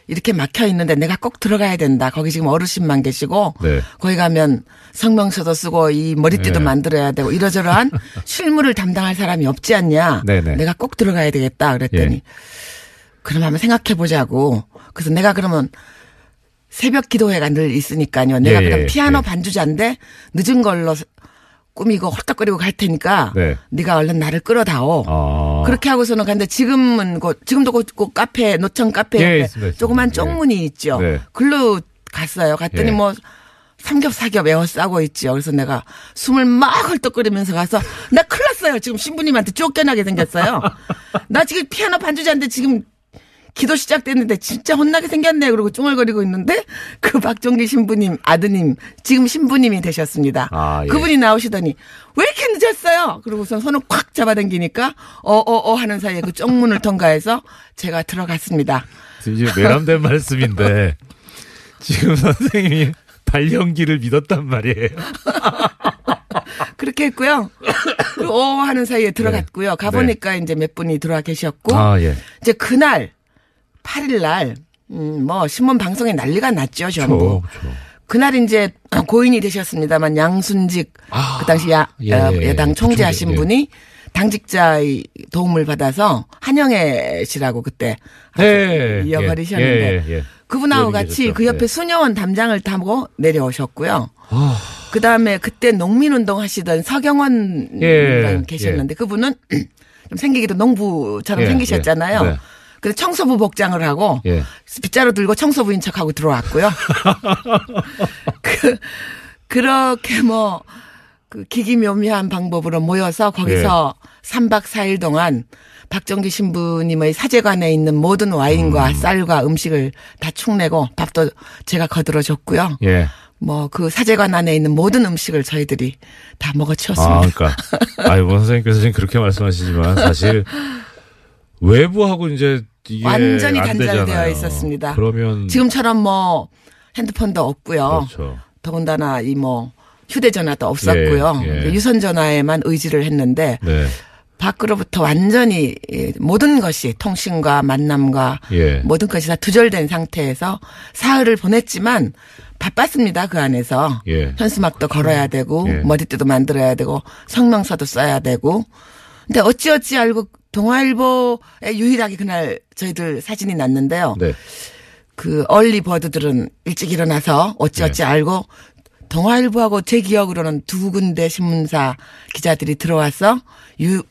이렇게 막혀 있는데 내가 꼭 들어가야 된다. 거기 지금 어르신만 계시고 네. 거기 가면 성명서도 쓰고 이 머리띠도 네. 만들어야 되고 이러저러한 실무를 담당할 사람이 없지 않냐. 네네. 내가 꼭 들어가야 되겠다. 그랬더니 예. 그럼 한번 생각해 보자고. 그래서 내가 그러면 새벽 기도회가 늘 있으니까요. 내가 예, 그럼 예, 피아노 예. 반주자인데 늦은 걸로 꾸미고 헐떡거리고 갈 테니까 네. 네가 얼른 나를 끌어다오. 그렇게 하고서는 갔는데 지금도 곧 카페 노천 카페 예, 옆에 있습니다. 조그만 예. 쪽문이 있죠. 네. 글로 갔어요. 갔더니 예. 뭐 삼겹사겹 에워싸고 있죠. 그래서 내가 숨을 막 헐떡거리면서 가서 나 큰일 났어요. 지금 신부님한테 쫓겨나게 생겼어요. 나 지금 피아노 반주자인데 지금 기도 시작됐는데 진짜 혼나게 생겼네. 그러고 쭝얼거리고 있는데 그 박종기 신부님 아드님 지금 신부님이 되셨습니다. 예. 그분이 나오시더니 왜 이렇게 늦었어요? 그러고선 손을 콱 잡아당기니까 하는 사이에 그 쪽문을 통과해서 제가 들어갔습니다. 이제 외람된 말씀인데 지금 선생님이 발연기를 믿었단 말이에요. 그렇게 했고요. 하는 사이에 들어갔고요. 가보니까 이제 몇 분이 들어와 계셨고 예. 이제 그날 8일 날 뭐 신문 방송에 난리가 났죠. 전부. 그렇죠. 그날 이제 고인이 되셨습니다만 양순직 그 당시 여당 총재하신 총재, 분이 당직자의 도움을 받아서 한영애 씨라고 그때 이어버리셨는데 그분하고 같이 계셨죠. 그 옆에 네. 수녀원 담장을 타고 내려오셨고요. 그다음에 그때 농민운동 하시던 서경원 계셨는데 그분은 좀 생기기도 농부처럼 생기셨잖아요. 네. 그래서 청소부 복장을 하고 빗자루 들고 청소부인 척하고 들어왔고요. 그렇게 그 기기묘미한 방법으로 모여서 거기서 3박 4일 동안 박정기 신부님의 사제관에 있는 모든 와인과 쌀과 음식을 다 축내고 밥도 제가 거들어줬고요. 예. 뭐 그 사제관 안에 있는 모든 음식을 저희들이 다 먹어치웠습니다. 아, 그러니까 아이고 선생님께서 지금 그렇게 말씀하시지만 사실 외부하고 이제 이게 완전히 안 단절되어 되잖아요. 있었습니다. 그러면 지금처럼 뭐 핸드폰도 없고요. 그렇죠. 더군다나 이 뭐 휴대전화도 없었고요. 예, 예. 유선전화에만 의지를 했는데 네. 밖으로부터 완전히 모든 것이 통신과 만남과 예. 모든 것이 다 두절된 상태에서 사흘을 보냈지만 바빴습니다. 그 안에서. 예. 현수막도 걸어야 되고 예. 머리띠도 만들어야 되고 성명서도 써야 되고. 근데 어찌어찌 알고 동아일보에 유일하게 그날 저희들 사진이 났는데요. 네. 그 얼리버드들은 일찍 일어나서 어찌어찌 네. 알고 동아일보하고 제 기억으로는 두 군데 신문사 기자들이 들어와서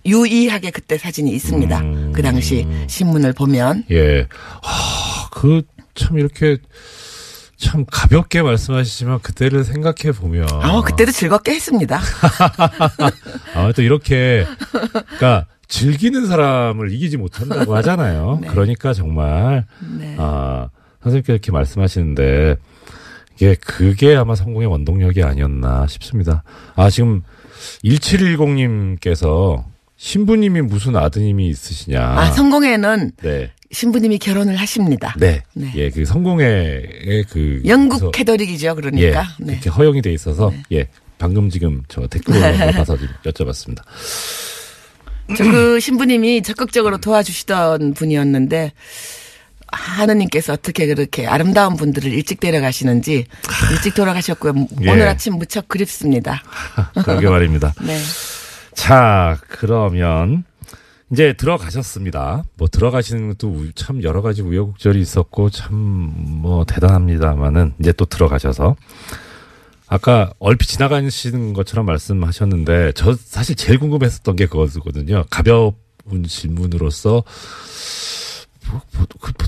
유의하게 그때 사진이 있습니다. 그 당시 신문을 보면. 예. 그 참 이렇게 참 가볍게 말씀하시지만 그때를 생각해 보면 그때도 즐겁게 했습니다. 또 이렇게 그러니까 즐기는 사람을 이기지 못한다고 하잖아요. 네. 그러니까 정말 네. 선생님께서 이렇게 말씀하시는데 그게 아마 성공의 원동력이 아니었나 싶습니다. 지금 1710님께서 신부님이 무슨 아드님이 있으시냐. 성공회는 네. 신부님이 결혼을 하십니다. 네. 네. 예, 그 성공회의 영국 그래서 캐더릭이죠. 그러니까. 예, 네. 이렇게 허용이 돼 있어서 네. 예, 방금 지금 저 댓글을 봐서 좀 여쭤봤습니다. 그 신부님이 적극적으로 도와주시던 분이었는데 하느님께서 어떻게 그렇게 아름다운 분들을 일찍 데려가시는지 일찍 돌아가셨고요. 예. 오늘 아침 무척 그립습니다. 그러게 말입니다. 네. 자, 그러면 이제 들어가셨습니다. 뭐 들어가시는 것도 참 여러 가지 우여곡절이 있었고 참 뭐 대단합니다만은 이제 또 들어가셔서 아까 얼핏 지나가시는 것처럼 말씀하셨는데 저 사실 제일 궁금했었던 게 그거거든요. 가벼운 질문으로서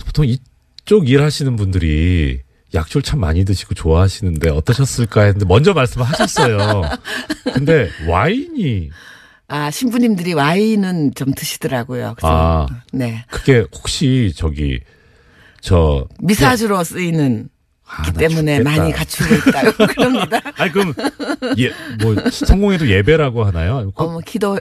보통 이쪽 일하시는 분들이 약초를 참 많이 드시고 좋아하시는데 어떠셨을까 했는데 먼저 말씀을 하셨어요. 근데 와인이 신부님들이 와인은 좀 드시더라고요. 그래서 네. 그게 혹시 미사주로 쓰이는 기 때문에 죽겠다. 많이 갖추고 있다고 그럽니다. 그럼 뭐 성공회도 예배라고 하나요? 기도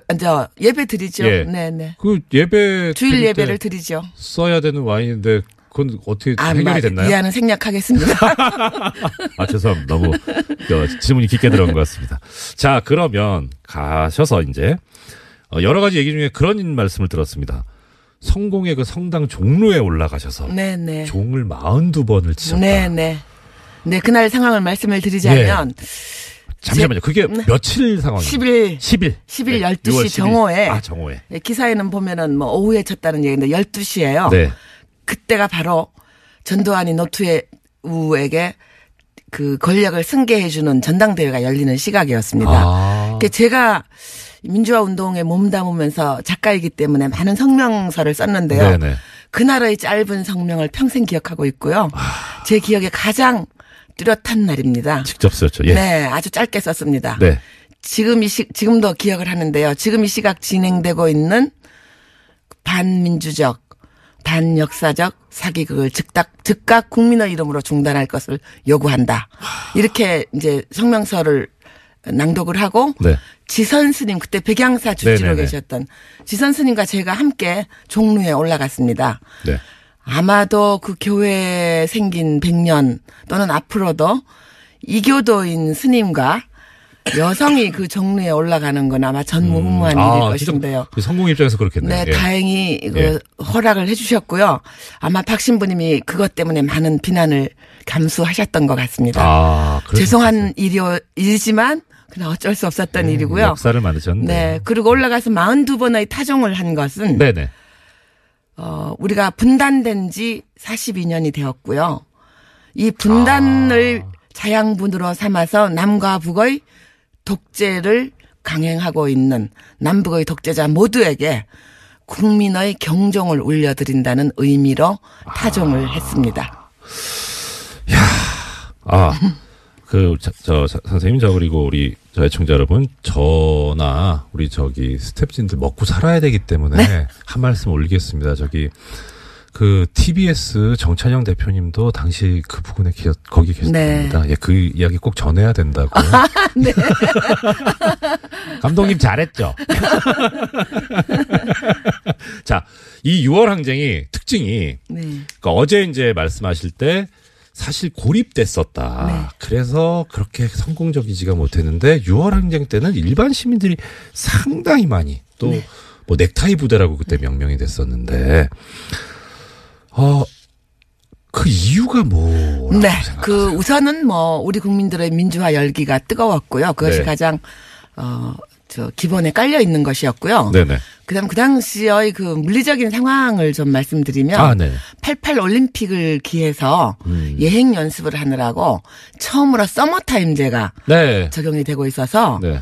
예배 드리죠. 예. 네네. 그 예배 주일 예배를 드리죠. 써야 되는 와인인데 그건 어떻게 해결이 됐나요? 이해는 생략하겠습니다. 죄송합니다. 너무 질문이 깊게 들어간 것 같습니다. 자, 그러면 가셔서 이제 여러 가지 얘기 중에 그런 말씀을 들었습니다. 성공의 그 성당 종로에 올라가셔서 네네. 종을 42번을 치셨다. 네네. 네, 그날 상황을 말씀을 드리자면 잠시만요. 그게 며칠 상황이에요? 10일 12시 정오에. 정오에. 기사에는 보면은 뭐 오후에 쳤다는 얘기인데 12시예요. 네. 그때가 바로 전두환이 노투우에게 그 권력을 승계해주는 전당대회가 열리는 시각이었습니다. 제가 민주화 운동에 몸담으면서 작가이기 때문에 많은 성명서를 썼는데요. 네네. 그날의 짧은 성명을 평생 기억하고 있고요. 제 기억에 가장 뚜렷한 날입니다. 직접 썼죠. 예. 네, 아주 짧게 썼습니다. 네. 지금도 기억을 하는데요. 지금 이 시각 진행되고 있는 반민주적, 반역사적 사기극을 즉각 국민의 이름으로 중단할 것을 요구한다. 이렇게 이제 성명서를 낭독을 하고 네. 지선 스님 그때 백양사 주지로 네네네. 계셨던 지선 스님과 제가 함께 종로에 올라갔습니다. 네. 아마도 그 교회에 생긴 100년 또는 앞으로도 이교도인 스님과 여성이 그 종로에 올라가는 건 아마 전무후무한 일일 것인데요. 성공 입장에서 그렇겠네요. 네, 다행히 허락을 해주셨고요. 아마 박 신부님이 그것 때문에 많은 비난을 감수하셨던 것 같습니다. 죄송한 일이지만 그냥 어쩔 수 없었던 일이고요. 역사를 만드셨네. 네, 그리고 올라가서 42번의 타종을 한 것은 네네. 우리가 분단된 지 42년이 되었고요. 이 분단을 자양분으로 삼아서 남과 북의 독재를 강행하고 있는 남북의 독재자 모두에게 국민의 경종을 울려드린다는 의미로 타종을 했습니다. 선생님, 그리고 우리 저 애청자 여러분, 저나 우리 저기 스태프진들 먹고 살아야 되기 때문에 네. 한 말씀 올리겠습니다. 저기 그 TBS 정찬영 대표님도 당시 그 부근에 거기 계셨답니다. 네. 예, 그 이야기 꼭 전해야 된다고. 네. 감독님 잘했죠. 자, 이 6월 항쟁이 특징이 네. 그러니까 어제 이제 말씀하실 때 사실 고립됐었다. 네. 그래서 그렇게 성공적이지가 못했는데 6월 항쟁 때는 일반 시민들이 상당히 많이 또 네. 뭐 넥타이 부대라고 그때 명명이 됐었는데 그 이유가 뭐라고 네. 생각하세요? 그 우선은 뭐 우리 국민들의 민주화 열기가 뜨거웠고요. 그것이 네. 가장 기본에 깔려 있는 것이었고요. 네네. 그다음 그 당시의 그 물리적인 상황을 좀 말씀드리면 네. 88 올림픽을 기해서 예행 연습을 하느라고 처음으로 서머타임제가 네. 적용이 되고 있어서 네.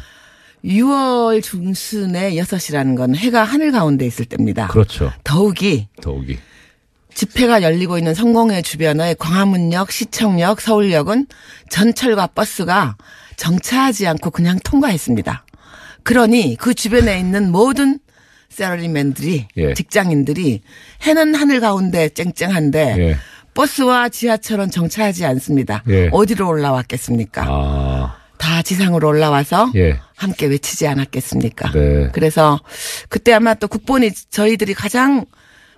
6월 중순에 6시라는 건 해가 하늘 가운데 있을 때입니다. 그렇죠. 더욱이 집회가 열리고 있는 성공회 주변의 광화문역, 시청역, 서울역은 전철과 버스가 정차하지 않고 그냥 통과했습니다. 그러니 그 주변에 있는 모든 셀러리맨들이 예. 직장인들이 해는 하늘 가운데 쨍쨍한데 예. 버스와 지하철은 정차하지 않습니다. 예. 어디로 올라왔겠습니까? 다 지상으로 올라와서 예. 함께 외치지 않았겠습니까? 네. 그래서 그때 아마 또 국본이 저희들이 가장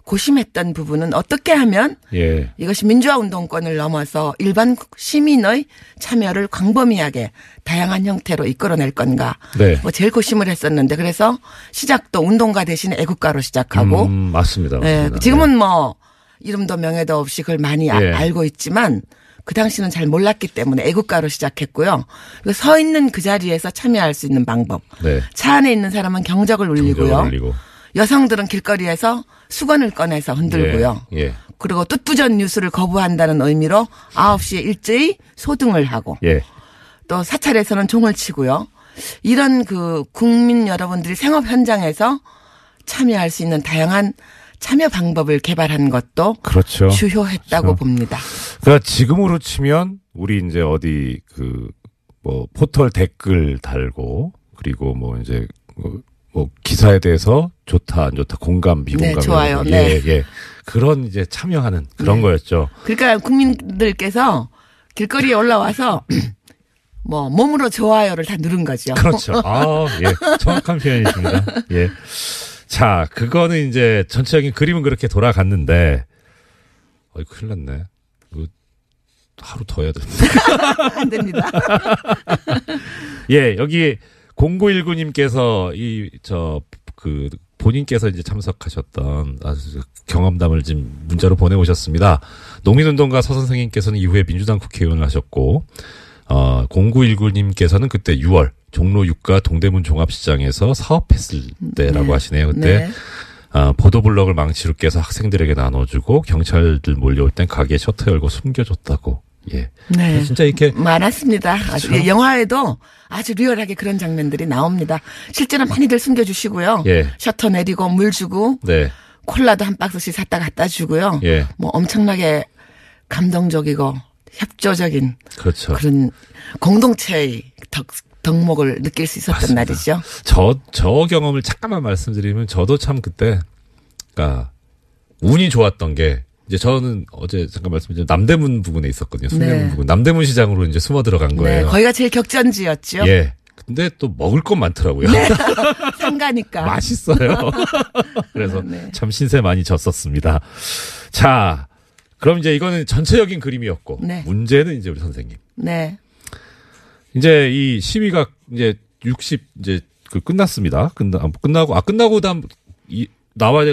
고심했던 부분은 어떻게 하면 예. 이것이 민주화 운동권을 넘어서 일반 시민의 참여를 광범위하게 다양한 형태로 이끌어낼 건가. 네. 뭐 제일 고심을 했었는데 그래서 시작도 운동가 대신 애국가로 시작하고. 맞습니다. 네. 지금은 뭐 이름도 명예도 없이 그걸 많이 예. 알고 있지만 그 당시는 잘 몰랐기 때문에 애국가로 시작했고요. 그리고 서 있는 그 자리에서 참여할 수 있는 방법. 네. 차 안에 있는 사람은 경적을 울리고요. 경적을 울리고. 여성들은 길거리에서 수건을 꺼내서 흔들고요. 예. 그리고 뚜뚜전 뉴스를 거부한다는 의미로 9시에 일제히 소등을 하고 예. 또 사찰에서는 종을 치고요. 이런 그 국민 여러분들이 생업 현장에서 참여할 수 있는 다양한 참여 방법을 개발한 것도 그렇죠. 주요했다고 봅니다. 그러니까 지금으로 치면 우리 이제 어디 뭐 포털 댓글 달고 그리고 뭐 이제 뭐 기사에 대해서 좋다 안 좋다 공감 비공감 네, 좋아요. 예, 네. 예. 그런 이제 참여하는 그런 거였죠. 그러니까 국민들께서 길거리에 올라와서 뭐 몸으로 좋아요를 다 누른 거죠. 그렇죠. 예. 정확한 표현이십니다. 예. 자, 그거는 이제 전체적인 그림은 그렇게 돌아갔는데 큰일 났네. 이거 하루 더 해야 되는데. 안 됩니다. 예, 여기 0919님께서 본인께서 이제 참석하셨던 아주 경험담을 지금 문자로 보내오셨습니다. 농민운동가 서 선생님께서는 이후에 민주당 국회의원을 하셨고, 0919님께서는 그때 6월 종로 6가 동대문 종합시장에서 사업했을 때라고 하시네요. 그때. 네. 보도블럭을 망치로 깨서 학생들에게 나눠주고 경찰들 몰려올 땐 가게 셔터 열고 숨겨줬다고. 예. 네. 진짜 이렇게. 많았습니다. 아주 영화에도 아주 리얼하게 그런 장면들이 나옵니다. 실제로 많이들 숨겨주시고요. 예. 셔터 내리고 물 주고. 네. 콜라도 한 박스씩 샀다 갖다 주고요. 예. 뭐 엄청나게 감동적이고 협조적인. 그렇죠. 그런 공동체의 덕목을 느낄 수 있었던 맞습니다. 날이죠. 저 경험을 잠깐만 말씀드리면 저도 참 그때, 그러니까 운이 좋았던 게 이제 저는 어제 잠깐 말씀드린 남대문 부근에 있었거든요. 순대문 네. 부근. 남대문 시장으로 이제 숨어 들어간 거예요. 네, 거기가 제일 격전지였죠. 예. 근데 또 먹을 건 많더라고요. 네. 상가니까. 맛있어요. 그래서 네. 참 신세 많이 졌었습니다. 자, 그럼 이제 이거는 전체적인 그림이었고 네. 문제는 이제 우리 선생님. 네. 이제 이 시위가 이제 60 이제 끝났습니다. 끝나고 다음 꼭 나와야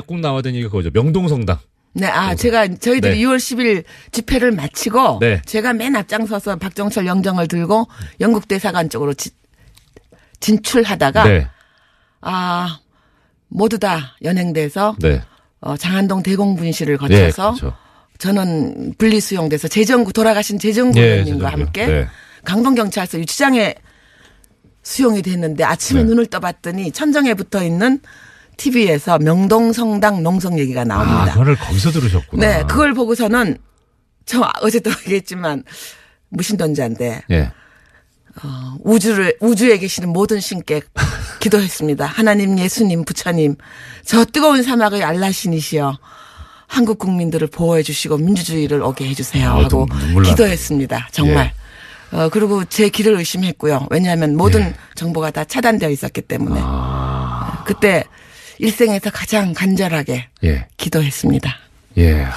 되는 얘기가 그거죠. 명동성당. 네, 저희들이 네. 6월 10일 집회를 마치고 네. 제가 맨 앞장서서 박정철 영정을 들고 영국 대사관 쪽으로 진출하다가 네. 모두 다 연행돼서 네. 장안동 대공분실을 네. 거쳐서 그렇죠. 저는 분리수용돼서 돌아가신 재정구 예, 의원님과 재정구요. 함께 네. 강동경찰서 유치장에 수용이 됐는데 아침에 네. 눈을 떠봤더니 천정에 붙어 있는 TV에서 명동성당 농성 얘기가 나옵니다. 그거를 거기서 들으셨구나. 네, 그걸 보고서는 저 어제도 얘기했지만 무신론자인데 예. 우주에 계시는 모든 신께 기도했습니다. 하나님, 예수님, 부처님, 저 뜨거운 사막의 알라신이시여 한국 국민들을 보호해 주시고 민주주의를 오게 해주세요 하고 기도했습니다. 정말. 그리고 제 길을 의심했고요. 왜냐하면 모든 정보가 다 차단되어 있었기 때문에 그때 일생에서 가장 간절하게 기도했습니다. 예.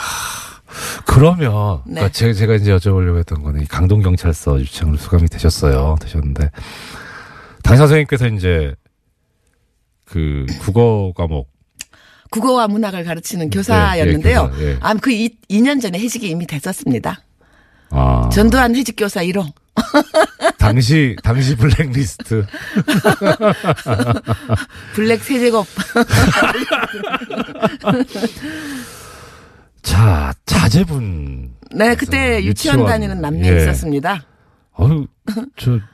그러면 그러니까 제가 이제 여쭤보려고 했던 거는 이 강동경찰서 유치장으로 수감이 되셨는데 담임 선생님께서 이제 그 국어 과목 국어와 문학을 가르치는 교사였는데요. 교사, 그 2년 전에 해직이 이미 됐었습니다. 전두환 해직 교사 1호. 당시 블랙리스트. 블랙 세제곱. 자, 자제분. 네, 그때 유치원 다니는 남매 있었습니다.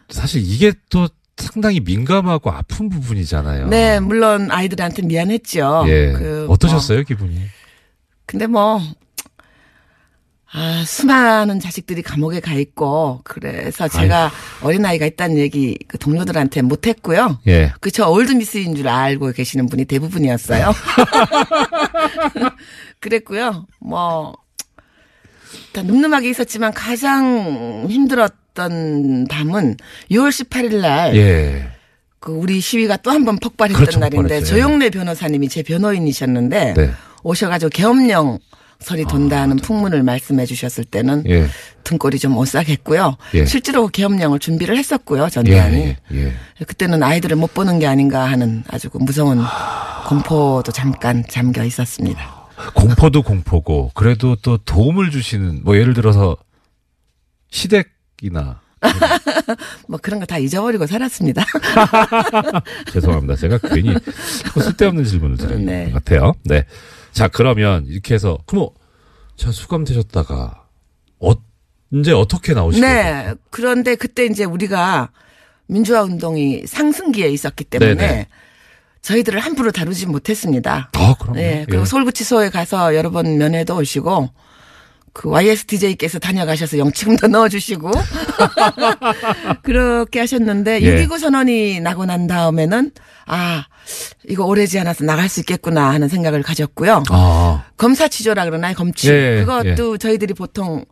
사실 이게 또 상당히 민감하고 아픈 부분이잖아요. 네, 물론 아이들한테 미안했죠. 어떠셨어요, 기분이? 근데 수많은 자식들이 감옥에 가 있고, 그래서 제가 어린아이가 있다는 얘기 그 동료들한테 못했고요. 저 올드미스인 줄 알고 계시는 분이 대부분이었어요. 그랬고요. 다 늠름하게 있었지만 가장 힘들었던 밤은 6월 18일 날. 그 우리 시위가 또 한 번 폭발했던 날인데 조영래 변호사님이 제 변호인이셨는데 오셔가지고 계엄령 설이 돈다는 풍문을 말씀해 주셨을 때는 등골이 좀 오싹했고요. 실제로 계엄령을 준비를 했었고요. 전두환이. 그때는 아이들을 못 보는 게 아닌가 하는 아주 무서운 공포도 잠깐 잠겨 있었습니다. 공포도 공포고 그래도 또 도움을 주시는 예를 들어서 시댁이나 그런 거 다 잊어버리고 살았습니다. 죄송합니다. 제가 괜히 쓸데없는 질문을 드리는 것 같아요. 네. 자, 그러면 이렇게 해서 자, 수감되셨다가 언제 어떻게 나오시게 돼요? 그런데 그때 이제 우리가 민주화 운동이 상승기에 있었기 때문에 저희들을 함부로 다루지 못했습니다. 그럼요. 그리고 서울구치소에 가서 여러 번 면회도 오시고 그 YSDJ께서 다녀가셔서 영치금도 넣어주시고 그렇게 하셨는데 6.29 선언이 나고 난 다음에는 이거 오래지 않아서 나갈 수 있겠구나 하는 생각을 가졌고요. 검사치조라 그러나요? 검취. 그것도 저희들이 보통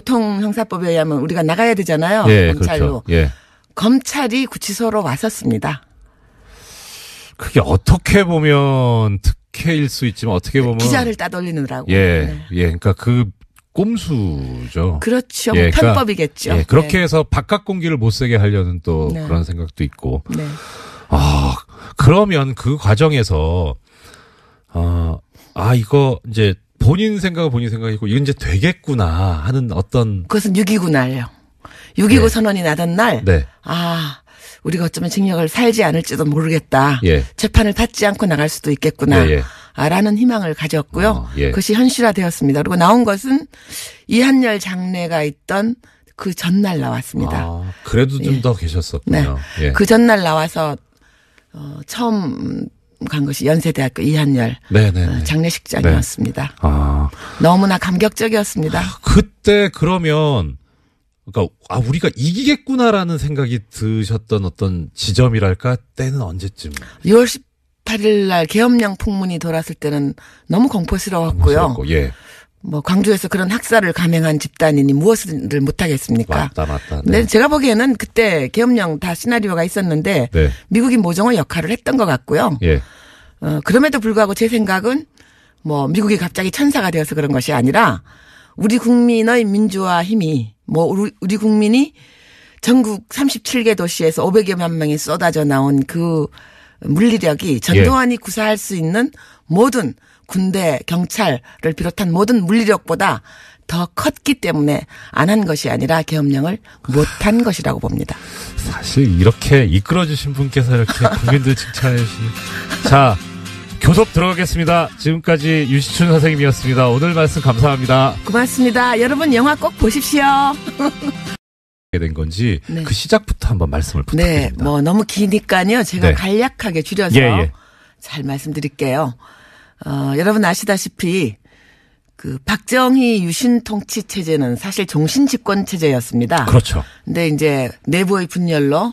형사법에 의하면 우리가 나가야 되잖아요. 검찰로. 그렇죠. 검찰이 구치소로 왔었습니다. 그게 어떻게 보면 특혜일 수 있지만 어떻게 보면 기자를 따돌리느라고. 그러니까 그 꼼수죠. 그렇죠. 편법이겠죠. 그렇게 해서 바깥 공기를 못 새게 하려는 또 그런 생각도 있고. 그러면 그 과정에서 이거 이제 본인 생각이고 이건 이제 되겠구나 하는 어떤 그것은 6.29 날요. 6.29 선언이 나던 날. 우리가 어쩌면 징역을 살지 않을지도 모르겠다. 재판을 받지 않고 나갈 수도 있겠구나. 라는 희망을 가졌고요. 그것이 현실화되었습니다. 그리고 나온 것은 이한열 장례가 있던 그 전날 나왔습니다. 그래도 좀 더 계셨었군요. 그 전날 나와서 처음 간 것이 연세대학교 이한열 장례식장이었습니다. 너무나 감격적이었습니다. 그때 그러면 그러니까 우리가 이기겠구나라는 생각이 드셨던 어떤 지점이랄까 때는 언제쯤? 6월 18일 날 계엄령 풍문이 돌았을 때는 너무 공포스러웠고요. 광주에서 그런 학살을 감행한 집단이니 무엇을 못하겠습니까? 맞다. 근데 제가 보기에는 그때 계엄령 다 시나리오가 있었는데 미국이 모종의 역할을 했던 것 같고요. 그럼에도 불구하고 제 생각은 미국이 갑자기 천사가 되어서 그런 것이 아니라 우리 국민의 민주화 힘이 우리 국민이 전국 37개 도시에서 500여만 명이 쏟아져 나온 그 물리력이 전두환이 구사할 수 있는 모든 군대, 경찰을 비롯한 모든 물리력보다 더 컸기 때문에 안 한 것이 아니라 계엄령을 못한 것이라고 봅니다. 사실 이렇게 이끌어주신 분께서 이렇게 국민들 칭찬해 주시니. 자, 교섭 들어가겠습니다. 지금까지 유시춘 선생님이었습니다. 오늘 말씀 감사합니다. 고맙습니다. 여러분 영화 꼭 보십시오. 된 건지 그 시작부터 한번 말씀을 부탁드립니다. 너무 기니까요. 제가 간략하게 줄여서 잘 말씀드릴게요. 여러분 아시다시피 그 박정희 유신 통치 체제는 사실 종신 집권 체제였습니다. 그렇죠. 근데 이제 내부의 분열로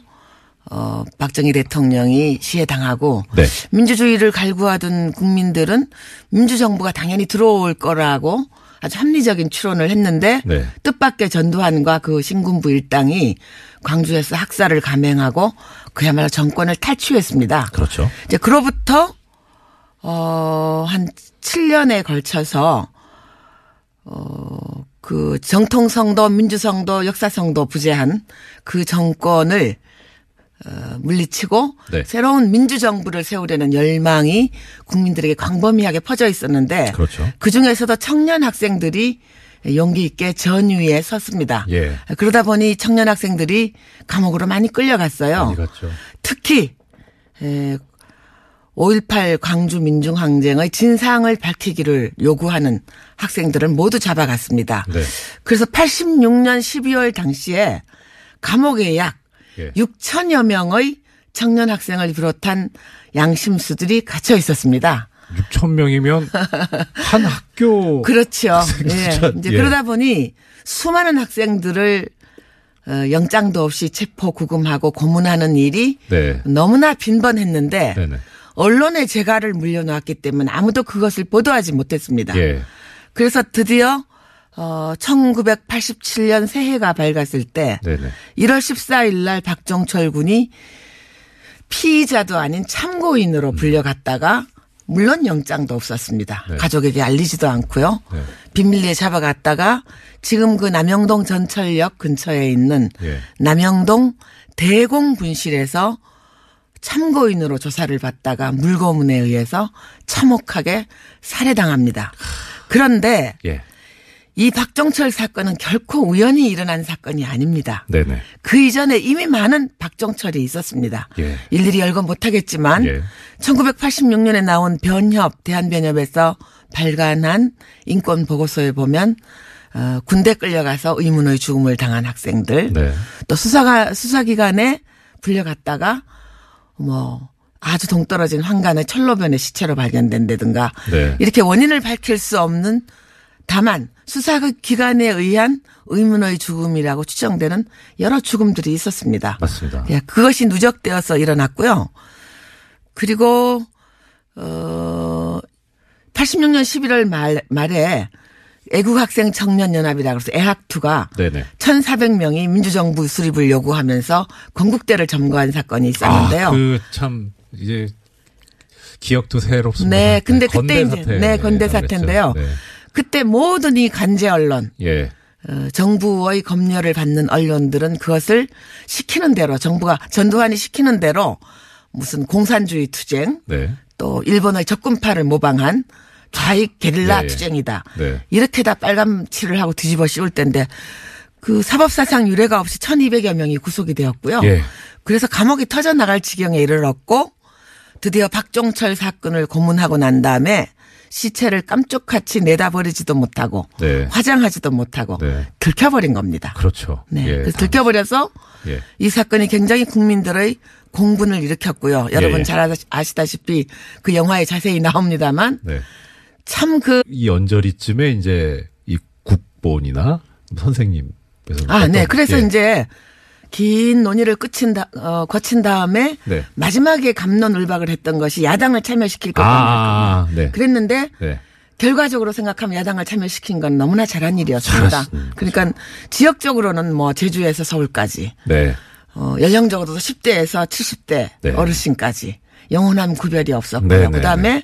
박정희 대통령이 시해당하고 네. 민주주의를 갈구하던 국민들은 민주정부가 당연히 들어올 거라고 아주 합리적인 추론을 했는데 네. 뜻밖의 전두환과 그 신군부 일당이 광주에서 학살을 감행하고 그야말로 정권을 탈취했습니다. 그렇죠. 이제 그로부터 한 7년에 걸쳐서 그 정통성도 민주성도 역사성도 부재한 그 정권을 물리치고 네. 새로운 민주정부를 세우려는 열망이 국민들에게 광범위하게 퍼져 있었는데 그렇죠. 그중에서도 청년 학생들이 용기 있게 전위에 섰습니다. 예. 그러다 보니 청년 학생들이 감옥으로 많이 끌려갔어요. 많이 갔죠. 특히 5.18 광주 민중항쟁의 진상을 밝히기를 요구하는 학생들을 모두 잡아갔습니다. 네. 그래서 86년 12월 당시에 감옥에 약 예. 6천여 명의 청년 학생을 비롯한 양심수들이 갇혀 있었습니다. 6천 명이면 한 학교 그렇죠. 예. 이제 예. 그러다 보니 수많은 학생들을 영장도 없이 체포 구금하고 고문하는 일이 네. 너무나 빈번했는데 네네. 언론의 재갈을 물려놓았기 때문에 아무도 그것을 보도하지 못했습니다. 예. 그래서 드디어 1987년 새해가 밝았을 때 네네. 1월 14일 날 박정철 군이 피의자도 아닌 참고인으로 불려갔다가 물론 영장도 없었습니다. 네. 가족에게 알리지도 않고요. 네. 비밀리에 잡아갔다가 지금 그 남영동 전철역 근처에 있는 예. 남영동 대공분실에서 참고인으로 조사를 받다가 물고문에 의해서 참혹하게 살해당합니다. 그런데 예. 이 박정철 사건은 결코 우연히 일어난 사건이 아닙니다. 네네. 그 이전에 이미 많은 박정철이 있었습니다. 예. 일일이 열거 못하겠지만 예. 1986년에 나온 변협, 대한변협에서 발간한 인권보고서에 보면 군대 끌려가서 의문의 죽음을 당한 학생들 네. 또 수사기관에 불려갔다가 뭐 아주 동떨어진 황간의 철로변의 시체로 발견된다든가 네. 이렇게 원인을 밝힐 수 없는 다만 수사기관에 의한 의문의 죽음이라고 추정되는 여러 죽음들이 있었습니다. 맞습니다. 예, 그것이 누적되어서 일어났고요. 그리고 86년 11월 말에 애국학생 청년연합이라고 해서 애학투가 네네. 1,400명이 민주정부 수립을 요구하면서 건국대를 점거한 사건이 있었는데요. 그 참 이제 기억도 새롭습니다. 네, 근데 그때 건대 이제 사태. 건대 사태인데요. 네. 그때 모든 이 간제 언론, 예. 정부의 검열을 받는 언론들은 그것을 시키는 대로 정부가 전두환이 시키는 대로 무슨 공산주의 투쟁, 네. 또 일본의 적군파를 모방한 좌익 게릴라 네. 투쟁이다. 네. 이렇게 다 빨간칠을 하고 뒤집어 씌울 때인데 그 사법사상 유례가 없이 1,200여 명이 구속이 되었고요. 예. 그래서 감옥이 터져나갈 지경에 이르렀고 드디어 박정철 사건을 고문하고 난 다음에 시체를 깜짝같이 내다버리지도 못하고 네. 화장하지도 못하고 네. 들켜버린 겁니다. 그렇죠. 네. 예. 그래서 들켜버려서 예. 이 사건이 굉장히 국민들의 공분을 일으켰고요. 여러분 예. 잘 아시다시피 그 영화에 자세히 나옵니다만 네. 참 그 이 언저리쯤에 이제 이 국본이나 선생님. 네. 그래서 이제 긴 논의를 거친 다음에 네. 마지막에 갑론을박을 했던 것이 야당을 참여시킬 거다. 네. 그랬는데 네. 결과적으로 생각하면 야당을 참여시킨 건 너무나 잘한 일이었습니다. 그러니까 지역적으로는 뭐 제주에서 서울까지, 네. 연령적으로도 10대에서 70대 네. 어르신까지 영원한 구별이 없었고요. 네, 네, 그다음에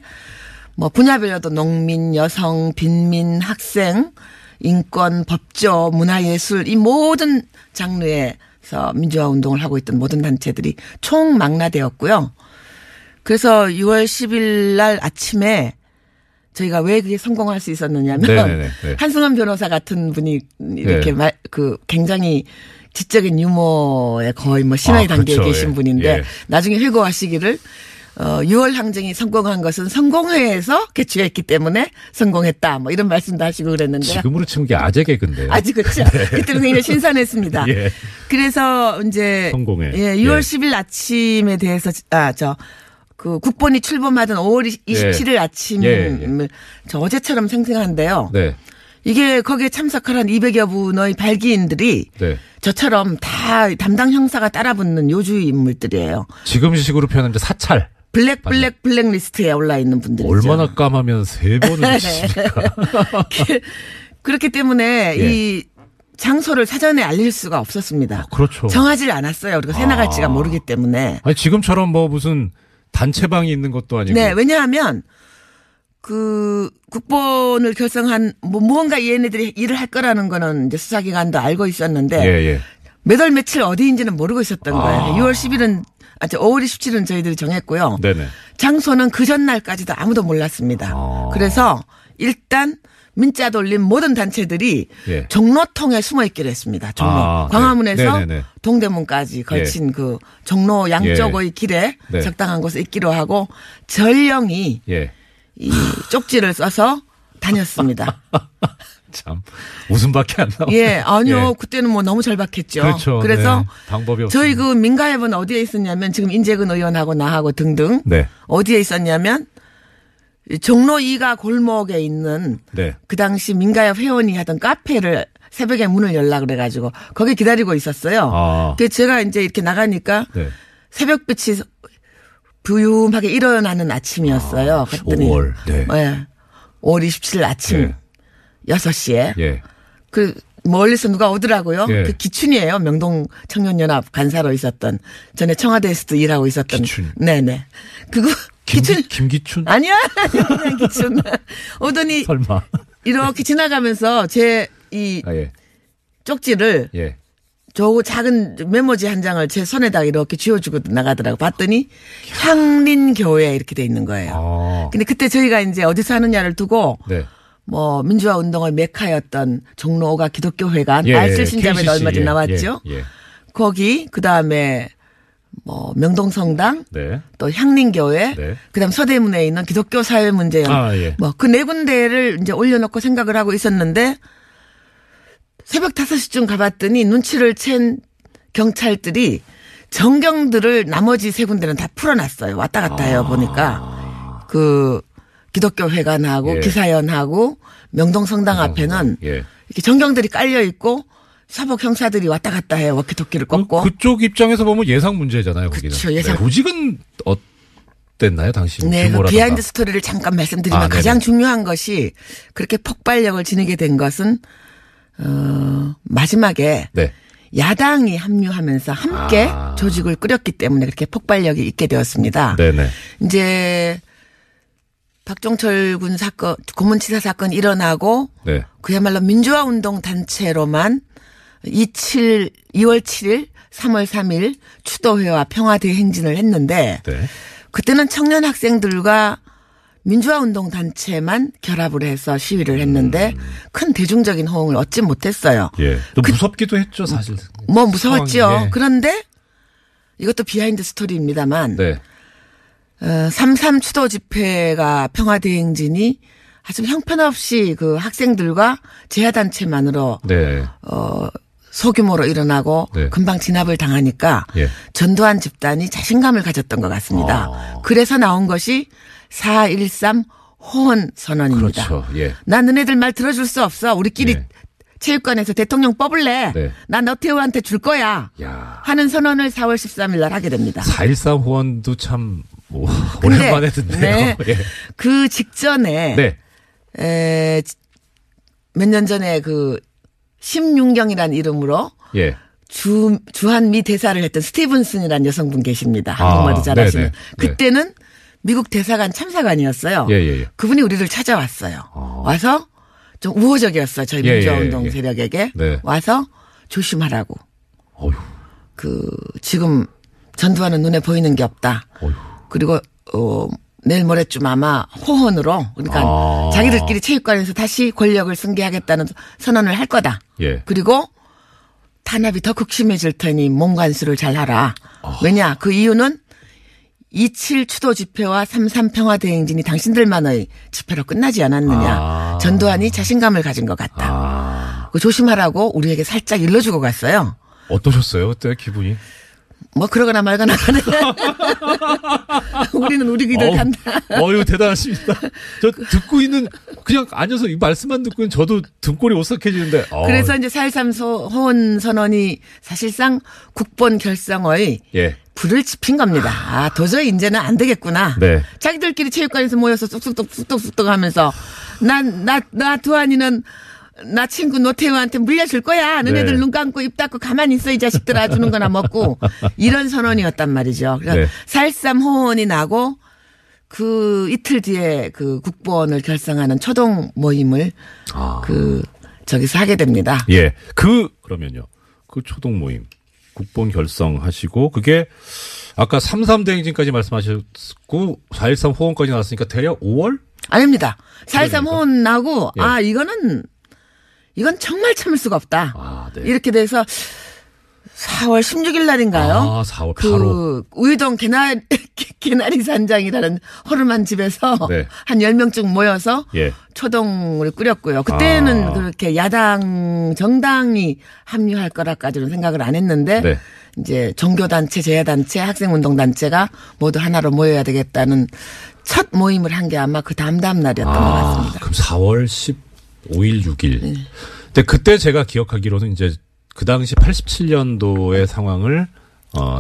뭐 분야별로도 농민, 여성, 빈민, 학생, 인권, 법조, 문화예술 이 모든 장르에서 민주화 운동을 하고 있던 모든 단체들이 총망라되었고요. 그래서 6월 10일 날 아침에 저희가 왜 그게 성공할 수 있었느냐면 네네네. 네. 한승원 변호사 같은 분이 이렇게 네. 굉장히 지적인 유머에 거의 뭐 신화의 단계에 그렇죠. 계신 예. 분인데 예. 나중에 회고하시기를 6월 항쟁이 성공한 것은 성공회에서 개최했기 때문에 성공했다. 뭐 이런 말씀도 하시고 그랬는데. 지금으로 치면 게 아재 개그인데요. 아직 그렇죠. 그때는 굉장히 신선했습니다. 예. 그래서 이제 성공회. 예, 6월 예. 10일 아침에 대해서 그 국본이 출범하던 5월 27일 아침 예. 저 어제처럼 생생한데요. 네. 이게 거기에 참석한 200여 분의 발기인들이 네. 저처럼 다 담당 형사가 따라붙는 요주의 인물들이에요. 지금 식으로 표현하면 사찰. 블랙리스트에 올라 있는 분들이죠. 얼마나 까마면 3번을 치십니까? 그렇기 때문에 예. 이 장소를 사전에 알릴 수가 없었습니다. 그렇죠. 정하질 않았어요. 우리가 새 나갈지가 모르기 때문에. 아니 지금처럼 뭐 무슨 단체방이 있는 것도 아니고. 네, 왜냐하면 그 국본을 결성한 무언가 얘네들이 일을 할 거라는 거는 이제 수사기관도 알고 있었는데 예. 몇 월 며칠 어디인지는 모르고 있었던 거예요. 6월 10일은 5월 27일은 저희들이 정했고요. 네네. 장소는 그 전날까지도 아무도 몰랐습니다. 그래서 일단 민자 돌린 모든 단체들이 예. 종로통에 숨어 있기로 했습니다. 종로. 네. 광화문에서 네네네. 동대문까지 걸친 그 종로 양쪽의 길에 네. 적당한 곳에 있기로 하고 전령이 예. 이 쪽지를 써서 다녔습니다. 참 웃음밖에 안 나와요. 예, 아니요. 예. 그때는 뭐 너무 절박했죠. 그렇죠. 그래서 네. 방법이 없어요. 저희 그 민가협은 어디에 있었냐면 지금 인재근 의원하고 나하고 등등 네. 어디에 있었냐면 종로 2가 골목에 있는 네. 그 당시 민가협 회원이 하던 카페를 새벽에 문을 열라 그래가지고 거기 기다리고 있었어요. 아. 그래서 제가 이제 이렇게 나가니까 네. 새벽빛이 부유하게 일어나는 아침이었어요. 그랬더니 5월. 네. 5월 27일 아침 예. 6시에 예. 그 멀리서 누가 오더라고요. 예. 그 기춘이에요. 명동 청년연합 간사로 있었던 전에 청와대에서도 일하고 있었던. 기춘. 네네. 그거 기춘. 김기춘? 아니야. 그냥 기춘. 오더니 설마. 이렇게 지나가면서 제 이 아, 예. 쪽지를 예. 저 작은 메모지 한 장을 제 손에다 이렇게 쥐어주고 나가더라고. 봤더니 향린교회 이렇게 돼 있는 거예요. 아. 근데 그때 저희가 이제 어디서 하느냐를 두고 네. 뭐 민주화 운동의 메카였던 종로 5가 기독교회관 예, 알쓸신자매도 KCC. 얼마 전에 예, 나왔죠. 예. 거기 그다음에 뭐 명동성당 네. 또 향린교회 네. 그다음 서대문에 있는 기독교 사회 문제연 아, 예. 뭐 그 네 군데를 이제 올려놓고 생각을 하고 있었는데 새벽 5시쯤 가봤더니 눈치를 챈 경찰들이 정경들을 나머지 세 군데는 다 풀어놨어요. 왔다 갔다 해요. 보니까 그 기독교 회관하고 예. 기사연하고 명동성당 앞에는 예. 이렇게 정경들이 깔려 있고 사복 형사들이 왔다 갔다 해요. 워키토키를 꺾고. 그쪽 입장에서 보면 예상 문제잖아요. 거기는. 그쵸, 예상. 네. 조직은 어땠나요, 당시? 네, 그 규모라든가. 비하인드 스토리를 잠깐 말씀드리면 아, 네네. 가장 중요한 것이 그렇게 폭발력을 지니게 된 것은 마지막에 네. 야당이 합류하면서 함께 아. 조직을 꾸렸기 때문에 그렇게 폭발력이 있게 되었습니다. 네네. 이제 박종철 군 사건, 고문치사 사건 일어나고 네. 그야말로 민주화 운동 단체로만 2월 7일, 3월 3일 추도회와 평화대행진을 했는데 네. 그때는 청년 학생들과 민주화 운동 단체만 결합을 해서 시위를 했는데 큰 대중적인 호응을 얻지 못했어요. 예. 또 무섭기도 했죠, 사실. 뭐 무서웠죠. 상황이. 예. 그런데 이것도 비하인드 스토리입니다만 네. 3.3 추도 집회가 평화대행진이 아주 형편없이 그 학생들과 제야단체만으로 네. 소규모로 일어나고 네. 금방 진압을 당하니까 예. 전두환 집단이 자신감을 가졌던 것 같습니다. 아. 그래서 나온 것이 4.13 호헌 선언입니다. 그렇죠. 예. 난 너네들 말 들어줄 수 없어. 우리끼리 네. 체육관에서 대통령 뽑을래. 네. 난 너태우한테 줄 거야. 야. 하는 선언을 4월 13일 날 하게 됩니다. 4.13 호원도 참, 근데, 오랜만에 듣네요. 네. 예. 그 직전에 네. 몇 년 전에 그 심윤경이라는 이름으로 예. 주한미 대사를 했던 스티븐슨이라는 여성분 계십니다. 아, 한국말도 잘하시는. 네네. 그때는 미국 대사관 참사관이었어요. 예. 그분이 우리를 찾아왔어요. 와서 좀 우호적이었어요. 저희 예, 민주화운동 예. 세력에게. 네. 와서 조심하라고. 어휴. 지금 전두환은 눈에 보이는 게 없다. 어휴. 그리고 내일 모레쯤 아마 호헌으로 그러니까 아. 자기들끼리 체육관에서 다시 권력을 승계하겠다는 선언을 할 거다. 예. 그리고 탄압이 더 극심해질 테니 몸 관수를 잘 하라. 왜냐? 그 이유는 27 추도 집회와 33 평화대행진이 당신들만의 집회로 끝나지 않았느냐. 전두환이 자신감을 가진 것 같다. 그 조심하라고 우리에게 살짝 일러주고 갔어요. 어떠셨어요? 그때 기분이? 뭐 그러거나 말거나 하네. 우리는 우리 길을 간다. 이거 대단하십니다. 저 듣고 있는 그냥 앉아서 이 말씀만 듣고 있는 저도 등골이 오싹해지는데. 그래서 이제 4.13 호원 선언이 사실상 국본 결성의 예. 불을 지핀 겁니다. 도저히 이제는 안 되겠구나. 네. 자기들끼리 체육관에서 모여서 쑥쑥 하면서 나 두한이는 나 친구 노태우한테 물려줄 거야. 너네들 네. 눈 감고 입 닫고 가만히 있어 이 자식들아 주는 거나 먹고 이런 선언이었단 말이죠. 그러니까 네. 4.13 호원이 나고 그 이틀 뒤에 그 국본을 결성하는 초동 모임을 저기서 하게 됩니다. 예. 그러면요. 그 초동 모임 국본 결성하시고 그게 아까 3.3 대행진까지 말씀하셨고 4.13 호원까지 나왔으니까 대략 5월? 아닙니다. 4.13 호원 나고 예. 이건 정말 참을 수가 없다. 네. 이렇게 돼서 4월 16일 날인가요? 4월 그 우유동 개나리 산장이라는 허름한 집에서 네. 한 10명쯤 모여서 예. 초동을 꾸렸고요. 그때는 그렇게 정당이 합류할 거라까지는 생각을 안 했는데 네. 이제 종교단체, 제야단체, 학생운동단체가 모두 하나로 모여야 되겠다는 첫 모임을 한 게 아마 그 다음 날이었던 것 같습니다. 그럼 4월 15일, 6일. 근데 그때 제가 기억하기로는 이제 그 당시 87년도의 상황을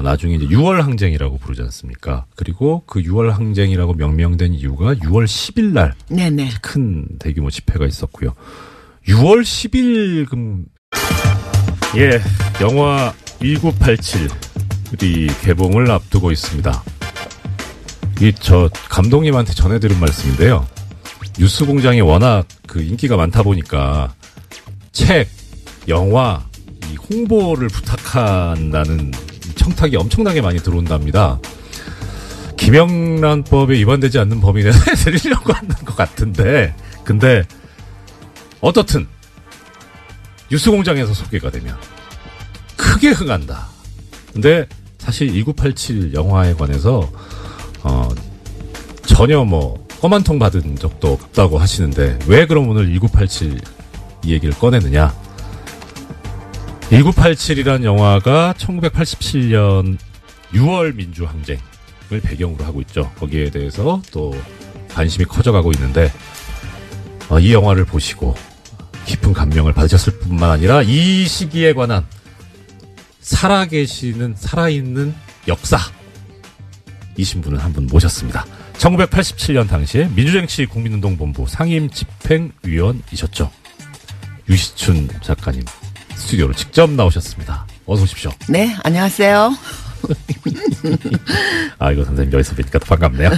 나중에 이제 6월 항쟁이라고 부르지 않습니까? 그리고 그 6월 항쟁이라고 명명된 이유가 6월 10일 날 큰 대규모 집회가 있었고요. 6월 10일 예, 영화 1987이 개봉을 앞두고 있습니다. 저 감독님한테 전해드린 말씀인데요. 뉴스공장이 워낙 그 인기가 많다 보니까 책, 영화, 이 홍보를 부탁한다는 청탁이 엄청나게 많이 들어온답니다. 김영란법에 위반되지 않는 범위 내에 드리려고 하는 것 같은데, 근데 어떻든 뉴스공장에서 소개가 되면 크게 흥한다. 근데 사실 1987 영화에 관해서 전혀 껌한 통 받은 적도 없다고 하시는데 왜 그럼 오늘 1987 이 얘기를 꺼내느냐. 1987이란 영화가 1987년 6월 민주항쟁을 배경으로 하고 있죠. 거기에 대해서 또 관심이 커져가고 있는데 이 영화를 보시고 깊은 감명을 받으셨을 뿐만 아니라 이 시기에 관한 살아있는 역사 이신 분을 한 분 모셨습니다. 1987년 당시에 민주정치 국민운동본부 상임집행위원이셨죠. 유시춘 작가님 스튜디오로 직접 나오셨습니다. 어서 오십시오. 네, 안녕하세요. 이거 선생님 여기서 뵈니까 더 반갑네요.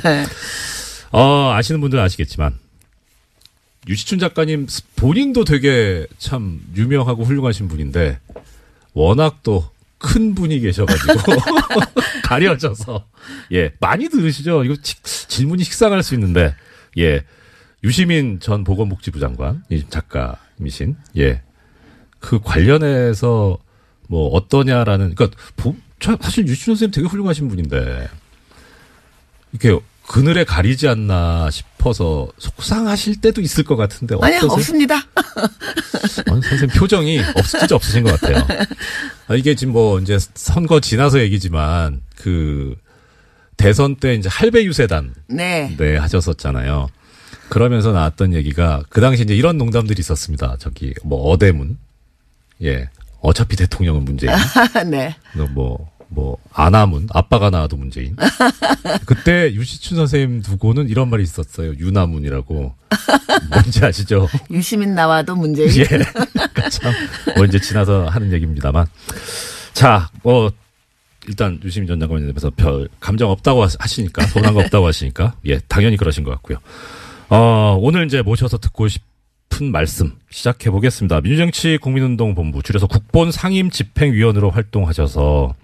아시는 분들은 아시겠지만 유시춘 작가님 본인도 되게 참 유명하고 훌륭하신 분인데 워낙 또 큰 분이 계셔가지고 가려져서 많이 들으시죠. 이거 질문이 식상할 수 있는데 유시민 전 보건복지부 장관 작가이신 그 관련해서 어떠냐라는 그러니까 사실 유시춘 선생님 되게 훌륭하신 분인데 이렇게 그늘에 가리지 않나 싶어서 속상하실 때도 있을 것 같은데 아니요, 없습니다. 선생님 표정이 진짜 없으신 것 같아요. 이게 지금 이제 선거 지나서 얘기지만 그 대선 때 이제 할배 유세단 하셨었잖아요. 그러면서 나왔던 얘기가 그 당시 이제 이런 농담들이 있었습니다. 어대문 어차피 대통령은 문재인. 네. 아나문, 아빠가 나와도 문재인. 그때 유시춘 선생님 두고는 이런 말이 있었어요. 유나문이라고. 뭔지 아시죠? 유시민 나와도 문재인. 그러니까 참, 이제 지나서 하는 얘기입니다만. 자, 일단 유시민 전 장관에 대해서 별 감정 없다고 하시니까, 서운한 거 없다고 하시니까, 당연히 그러신 것 같고요. 오늘 이제 모셔서 듣고 싶은 말씀 시작해 보겠습니다. 민주정치 국민운동본부, 줄여서 국본 상임집행위원으로 활동하셔서,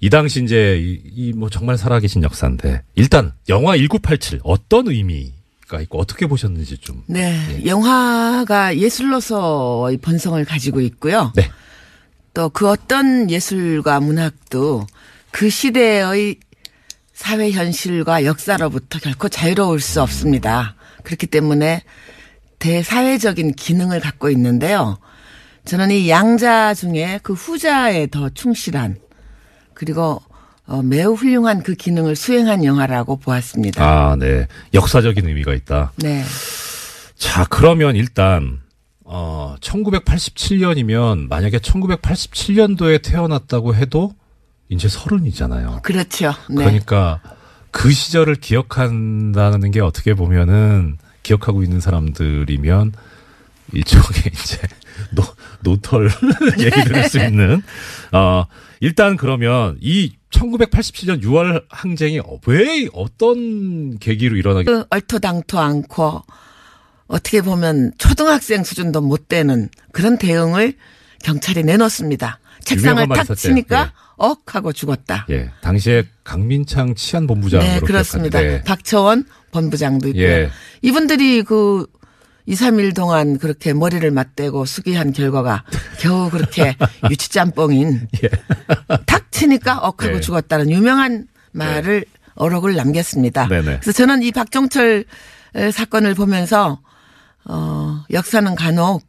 이 당시 이제 정말 살아계신 역사인데 일단 영화 1987 어떤 의미가 있고 어떻게 보셨는지 좀. 네, 영화가 예술로서의 본성을 가지고 있고요. 네. 또 그 어떤 예술과 문학도 그 시대의 사회 현실과 역사로부터 결코 자유로울 수 없습니다. 그렇기 때문에 대사회적인 기능을 갖고 있는데요. 저는 이 양자 중에 그 후자에 더 충실한 그리고 매우 훌륭한 그 기능을 수행한 영화라고 보았습니다. 아, 네. 역사적인 의미가 있다. 네. 자, 그러면 일단 1987년이면 만약에 1987년도에 태어났다고 해도 이제 30이잖아요. 그렇죠. 네. 그러니까 그 시절을 기억한다는 게 어떻게 보면은 기억하고 있는 사람들이면 이쪽에 이제 노털 얘기 들을 수 있는 일단 그러면 이 1987년 6월 항쟁이 왜 어떤 계기로 일어나게 얼토당토 않고 어떻게 보면 초등학생 수준도 못 되는 그런 대응을 경찰이 내놓습니다. 책상을 탁 치니까 예. 억 하고 죽었다. 예, 당시에 강민창 치안본부장으로 네, 그렇습니다. 기억하는데. 박처원 본부장도 있고요. 예. 이분들이 그 2, 3일 동안 그렇게 머리를 맞대고 수기한 결과가 겨우 그렇게 유치짬뽕인 예. 탁 치니까 억하고 네. 죽었다는 유명한 말을 어록을 남겼습니다. 네네. 그래서 저는 이 박종철 사건을 보면서 역사는 간혹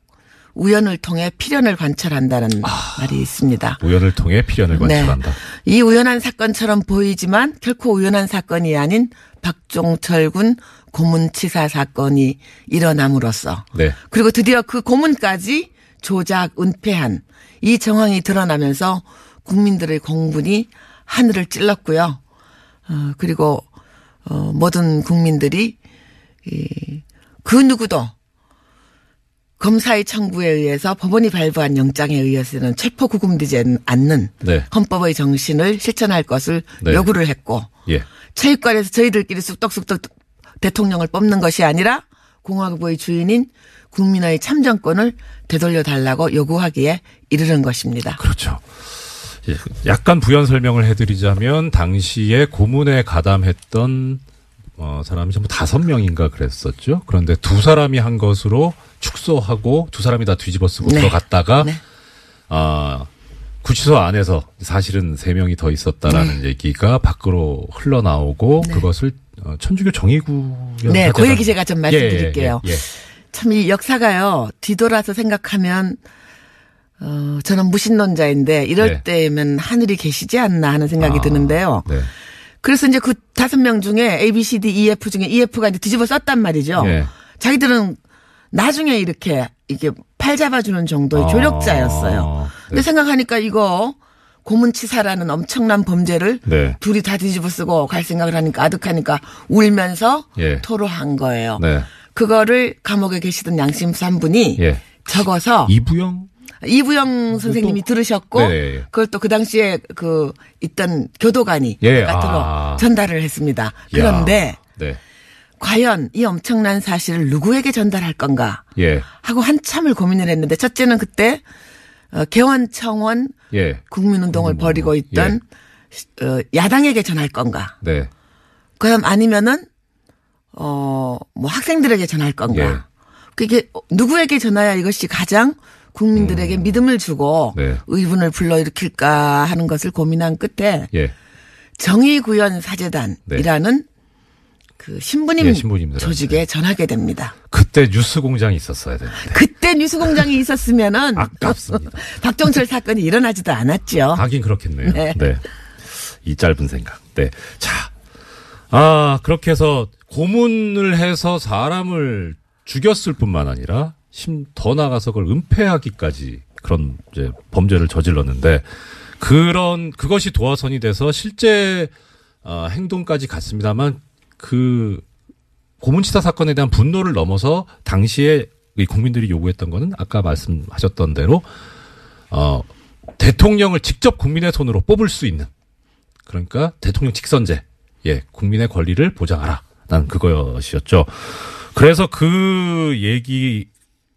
우연을 통해 필연을 관찰한다는 말이 있습니다. 우연을 통해 필연을 관찰한다. 네. 이 우연한 사건처럼 보이지만 결코 우연한 사건이 아닌 박종철 군 고문치사 사건이 일어남으로써 네. 그리고 드디어 그 고문까지 조작 은폐한 이 정황이 드러나면서 국민들의 공분이 하늘을 찔렀고요. 그리고 모든 국민들이 그 누구도 검사의 청구에 의해서 법원이 발부한 영장에 의해서는 체포 구금되지 않는 네. 헌법의 정신을 실천할 것을 네. 요구를 했고 예. 체육관에서 저희들끼리 쑥떡쑥떡 대통령을 뽑는 것이 아니라 공화국의 주인인 국민의 참정권을 되돌려달라고 요구하기에 이르는 것입니다. 그렇죠. 약간 부연 설명을 해드리자면 당시에 고문에 가담했던 사람이 전부 5명인가 그랬었죠. 그런데 2사람이 한 것으로 축소하고 2사람이 다 뒤집어 쓰고 네. 들어갔다가 네. 구치소 안에서 사실은 3명이 더 있었다라는 얘기가 밖으로 흘러나오고 네. 그것을 천주교 정의구현 네, 그 얘기 제가 좀 말씀드릴게요. 예. 참 이 역사가요. 뒤돌아서 생각하면 저는 무신론자인데 이럴 네. 때면 하늘이 계시지 않나 하는 생각이 드는데요. 네. 그래서 이제 그 5명 중에 A, B, C, D, E, F 중에 EF가 이제 뒤집어 썼단 말이죠. 예. 자기들은 나중에 이렇게 팔 잡아주는 정도의 조력자였어요. 근데 네. 생각하니까 이거 고문치사라는 엄청난 범죄를 네. 둘이 다 뒤집어 쓰고 갈 생각을 하니까 아득하니까 울면서 예. 토로한 거예요. 네. 그거를 감옥에 계시던 양심수 한 분이 예. 적어서 이부영 선생님이 들으셨고 네. 그걸 또 그 당시에 그 있던 교도관이 예. 바깥으로 전달을 했습니다. 그런데 네. 과연 이 엄청난 사실을 누구에게 전달할 건가 예. 하고 한참을 고민을 했는데 첫째는 그때 개원청원 예. 국민운동을 벌이고 있던 야당에게 전할 건가. 네. 그다음 아니면은 뭐 학생들에게 전할 건가. 예. 그게 누구에게 전해야 이것이 가장 국민들에게 믿음을 주고 네. 의분을 불러일으킬까 하는 것을 고민한 끝에 예. 정의구현 사재단이라는 그 신부님 예, 신부님들한테. 조직에 전하게 됩니다. 그때 뉴스공장이 있었어야 되는데. 그때 뉴스공장이 있었으면은 아깝습니다. 박종철 사건이 일어나지도 않았죠. 하긴 그렇겠네요. 네. 네. 이 짧은 생각. 네. 자. 그렇게 해서 고문을 해서 사람을 죽였을 뿐만 아니라 더 나아가서 그걸 은폐하기까지 그런 이제 범죄를 저질렀는데 그것이 도화선이 돼서 실제 행동까지 갔습니다만 그 고문치사 사건에 대한 분노를 넘어서 당시에 이 국민들이 요구했던 거는 아까 말씀하셨던 대로 대통령을 직접 국민의 손으로 뽑을 수 있는 그러니까 대통령 직선제 국민의 권리를 보장하라. 난 그것이었죠. 그래서 그 얘기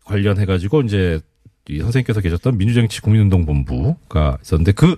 관련해가지고 이제 이 선생님께서 계셨던 민주정치 국민운동본부가 있었는데 그